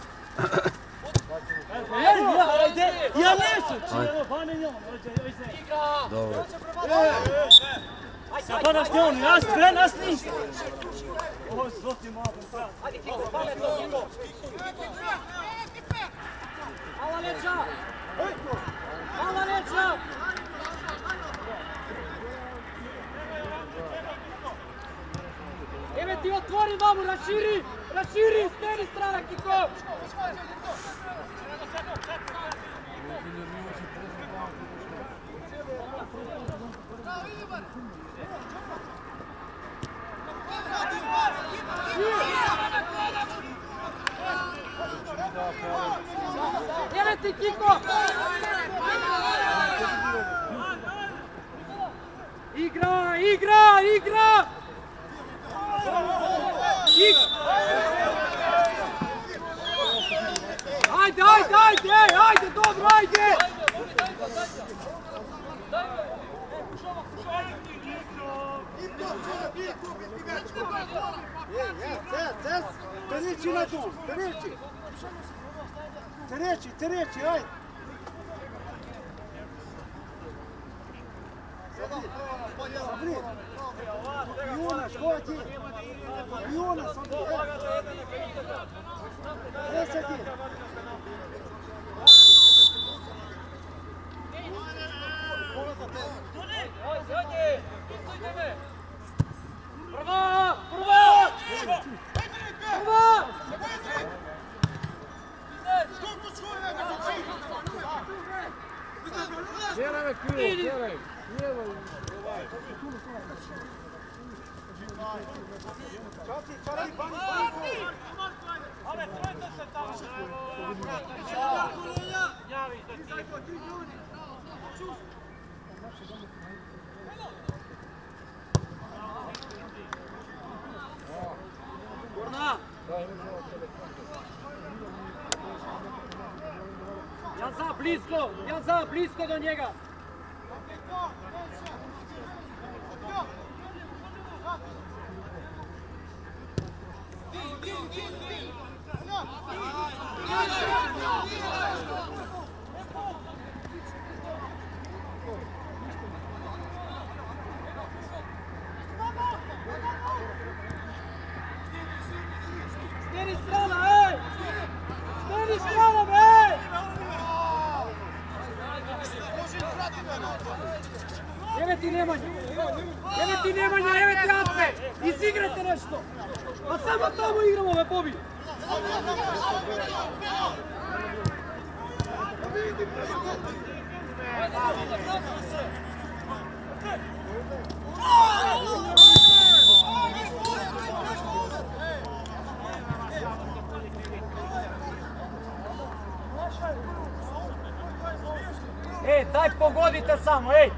Ja neću! Dobro. Pa nas ne ono, nas ništa! Ovo zoti malo. Ajde, Kiko, pametno, Kiko! Mala leđa! Mala leđa! Eme ti otvori mamu, raširi! Raširi, steni strana, Kiko! Eme ti, Kiko! Igra, igra, igra! Ajde, ajde, ajde, ajde, dobro, ajde! Tereći na dom, tereći! Tereći, tereći, ajde! Sabri! Jonas, koja ti? Jonas, Sabri! 10 je! Tjera me krilo, tjeraj. Lijevo. Janza, blisko do njega. Steni strana, ej! Steni strana, ej! Evo ti Nemanja, evo ti Ace, izigrajte nešto, a samo tamo igramo ove pobjede. Ej, daj pogodite samo, ej!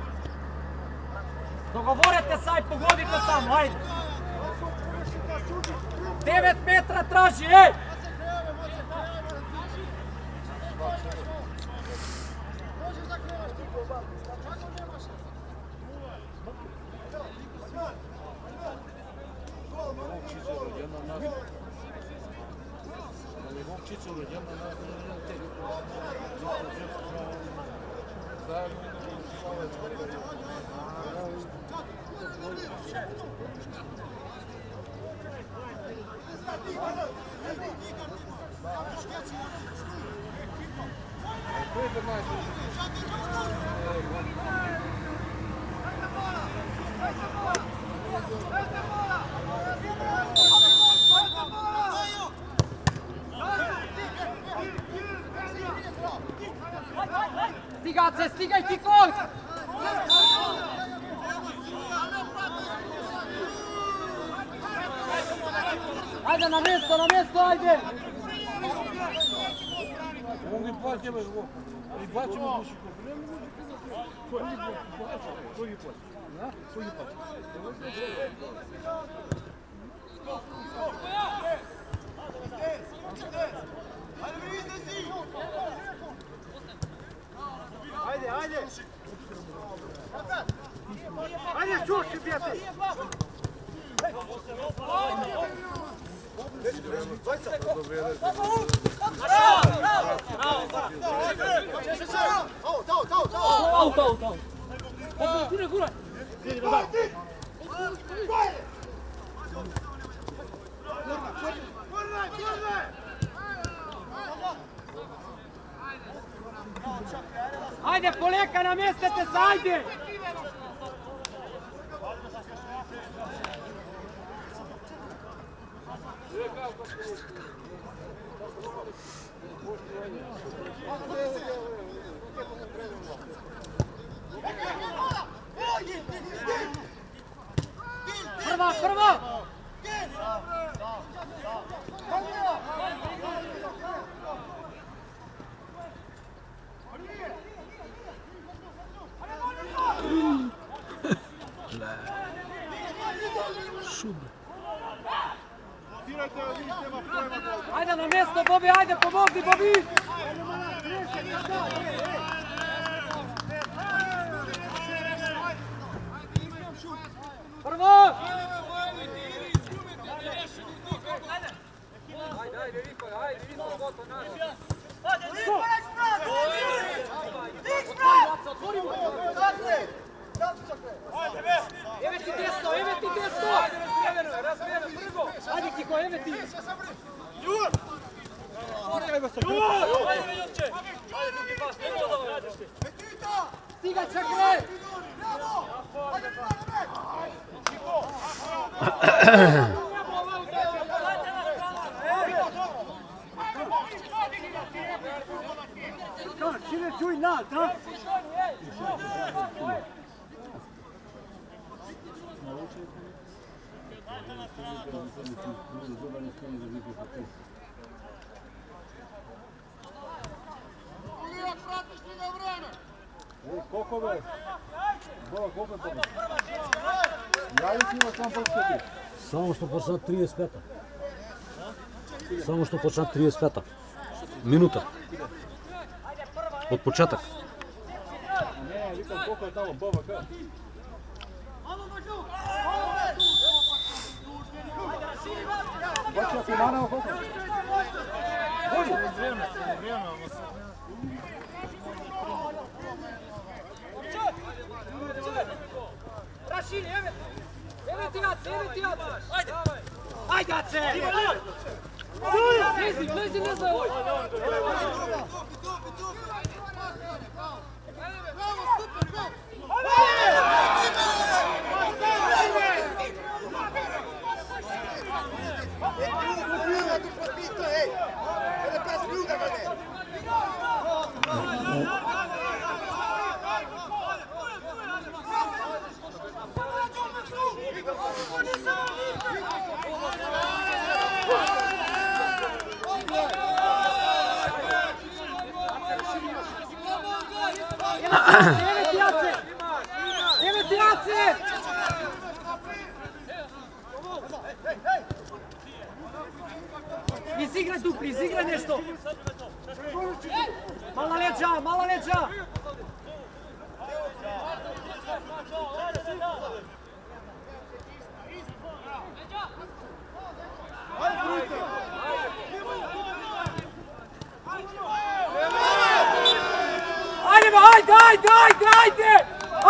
Dogovorite se, aj pogodite samo, ajde! 9 metra traži, ej! Stigaj ti kod! Ajde na mjesto, ajde! Mogli plaćemo zbog. I plaćemo duši koji Ajde, ajde! Ajde, čuši, prijatelj! Auto! Gura! Ajde, Poleka, namjestite se, ajde! Prva! Ajde na mjesto, Bobi, ajde, pomogni, Bobi! Prvo! Ajde, Viko, gotovo naš! Otvorimo! Evo ti desno! Razmijeno, brzo! Ajde, Kiko, evo ti! Jur! Ajde, Miljuće! Ajde, drugi pas, ne to dobro radiš ti! Stigaj, čekaj! Čine čuj na, da? Koliko je? Koliko je pomoć? Ja li si ima sam poskati? Samo što počne 35. Samo što počne 35. Minuta. Od početak. Ne, vidim koliko je tamo BVK. Bačio ti manao koliko? Rašini, evo ti Ace! Ajde! Ajde Ace! Lezi, ne znam! Evo ti Ace! Izigraj dupli, izigraj nešto! Mala leđa!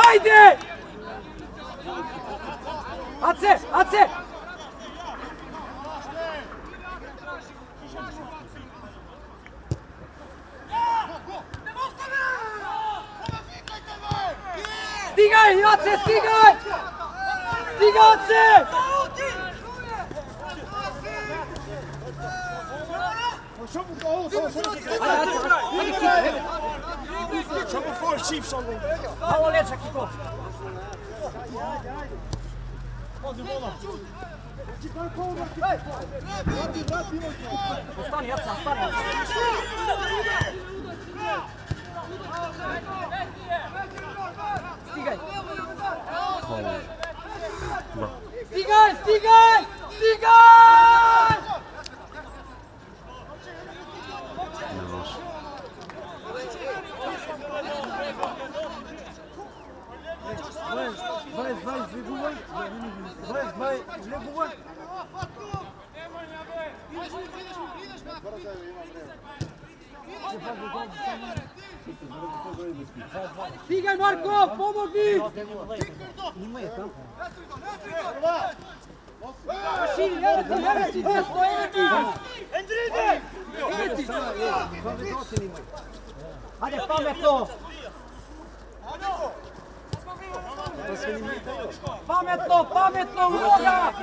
Ajde! Ace! Stigaj, Ace, stigaj! Stigaj, Ace! Malo leđa, Kiko! Ostani, Ace, ostani! Stigaj! Stigaj! Stigaj, Marko, pomogi! Ajde, pametno! Pametno, uloga!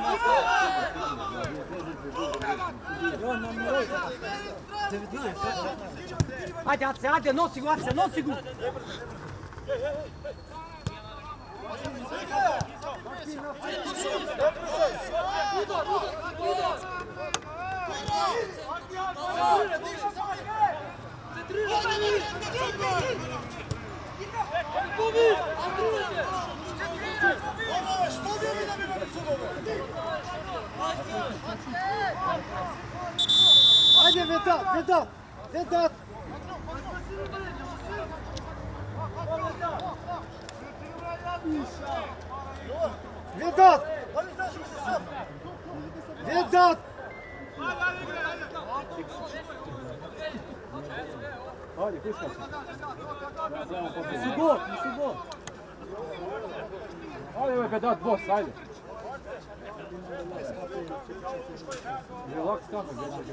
Ajde, Ace, ajde, nosi go, Ace, nosi go! Ajde, Vedat! Ajde, puška se. Nisu gol! Ajde, Vedat, boss, ajde. Relaks kamer, gdje će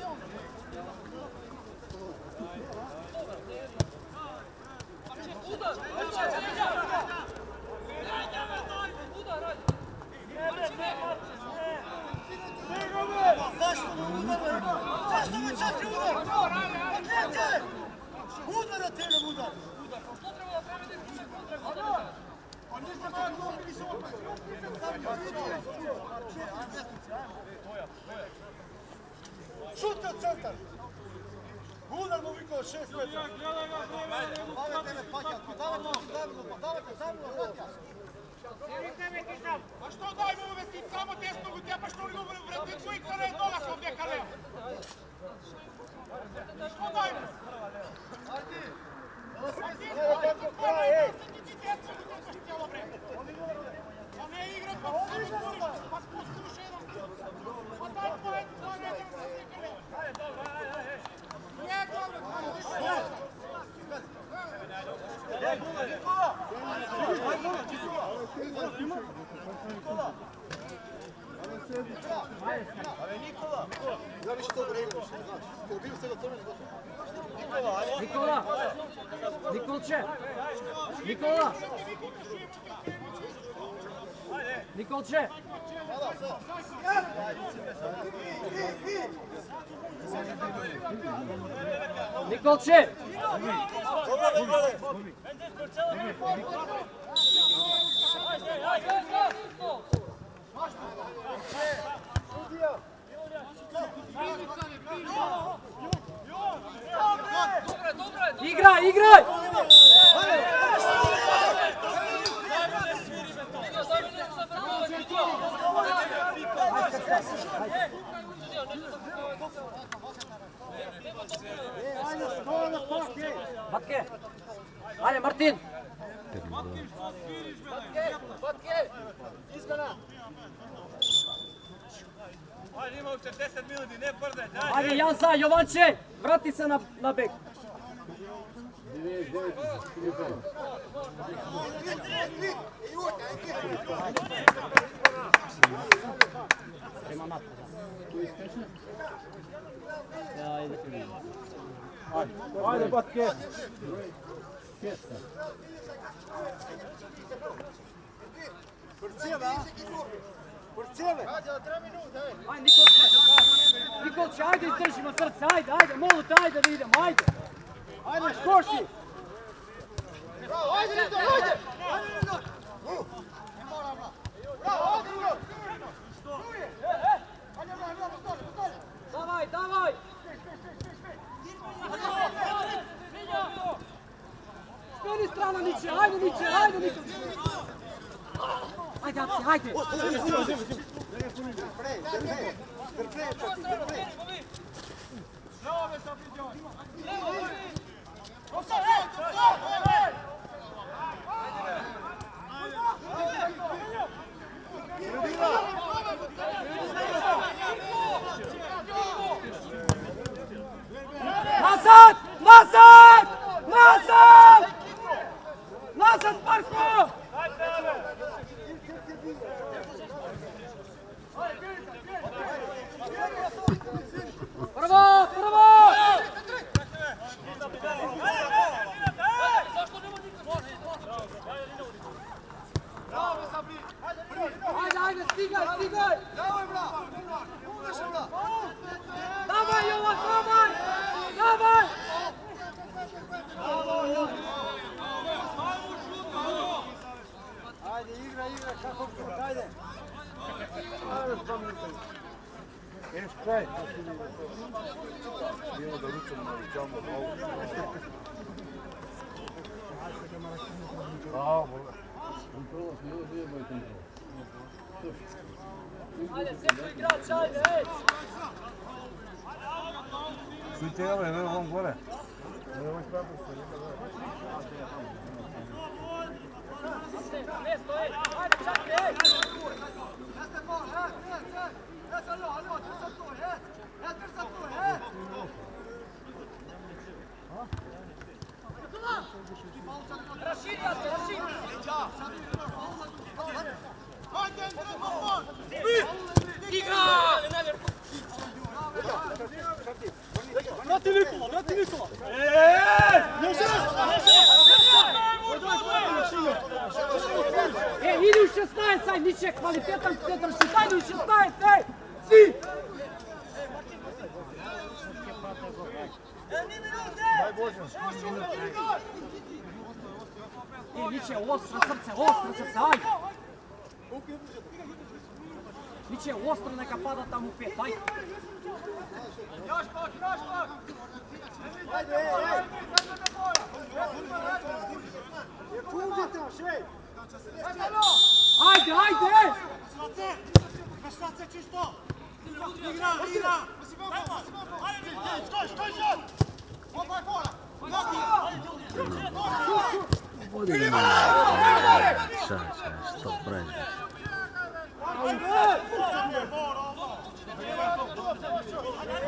Out. Zašto me 4 udar? Odlijete! Udar od tebe, udar! Šuti od centar! Udar mu vikao 6 metara! Davajte me pakjat, davajte, vratja! Pa što dajmo uvek ti samo desnog utja, pa što li vrati dvojica ne dola s ovdje kaleo? Što dajmo? A ne igra pa se mi tvoriš, pa spustiš jedan. Pa daj pored, jedan sam ne kaleo. Ne, dobro, Nikola! Nikolče! Nikola! Nikolče! Nikolče! Igraj, igraj! Batke! Ajde, Martin! Batke! Izmena! Ajde, ima u 40 minuti, ne brdaj, daj! Ajde, Jansa, Jovanče! Vrati se na bek! Ajde, Batke! Porcijeva! Porcijeve! Ajde, Nikolče! Nikolče, ajde, izdržimo srce, ajde, molut, ajde da idemo, ajde! Ajde, škoši! Ajde, Rido, ajde! Ajde, Rido! Bravo, ajde, Rido! Davaj, davaj! Speni strana, Niče, ajde, Niče! Ajde, Apsi, ajde! Nazad! Nazad! Nazad! Nazad, Marko! Prvo! Ajde, stigaj! Dawaj, Jovan, dawaj! Ajde, igra, kako šut, ajde! Ideš kraj. Idemo da ručamo na džambu. Ajde, sjeću igrač, ajde, ej! Sviđaj ovaj, evo vam gore. Evo spravu se. Mjesto, ej! Ajde, čakaj, ej! Rašidja se, rašidja! Igra! Vrati Nikola! Idi u 16, aj, Niče, kvalitetan centar šut, ajde u 16, ej! Svi! Ostro srce, ajde! Biće ostro, neka pada tamo u 5, ajde! Ajde, ajde! Štace čisto! Igra! Skoj! Obaj fora! Stop, Brian.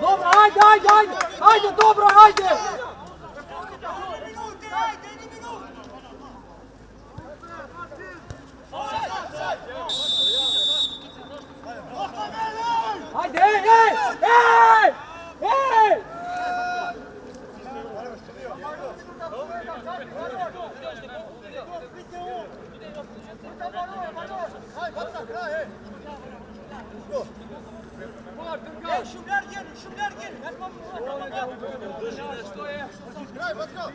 Dobro, ajde, dobro, ajde! Ajde, ej! Šumljar gel! Graj, Vatko!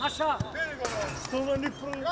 Naša! Što ne ni prvi?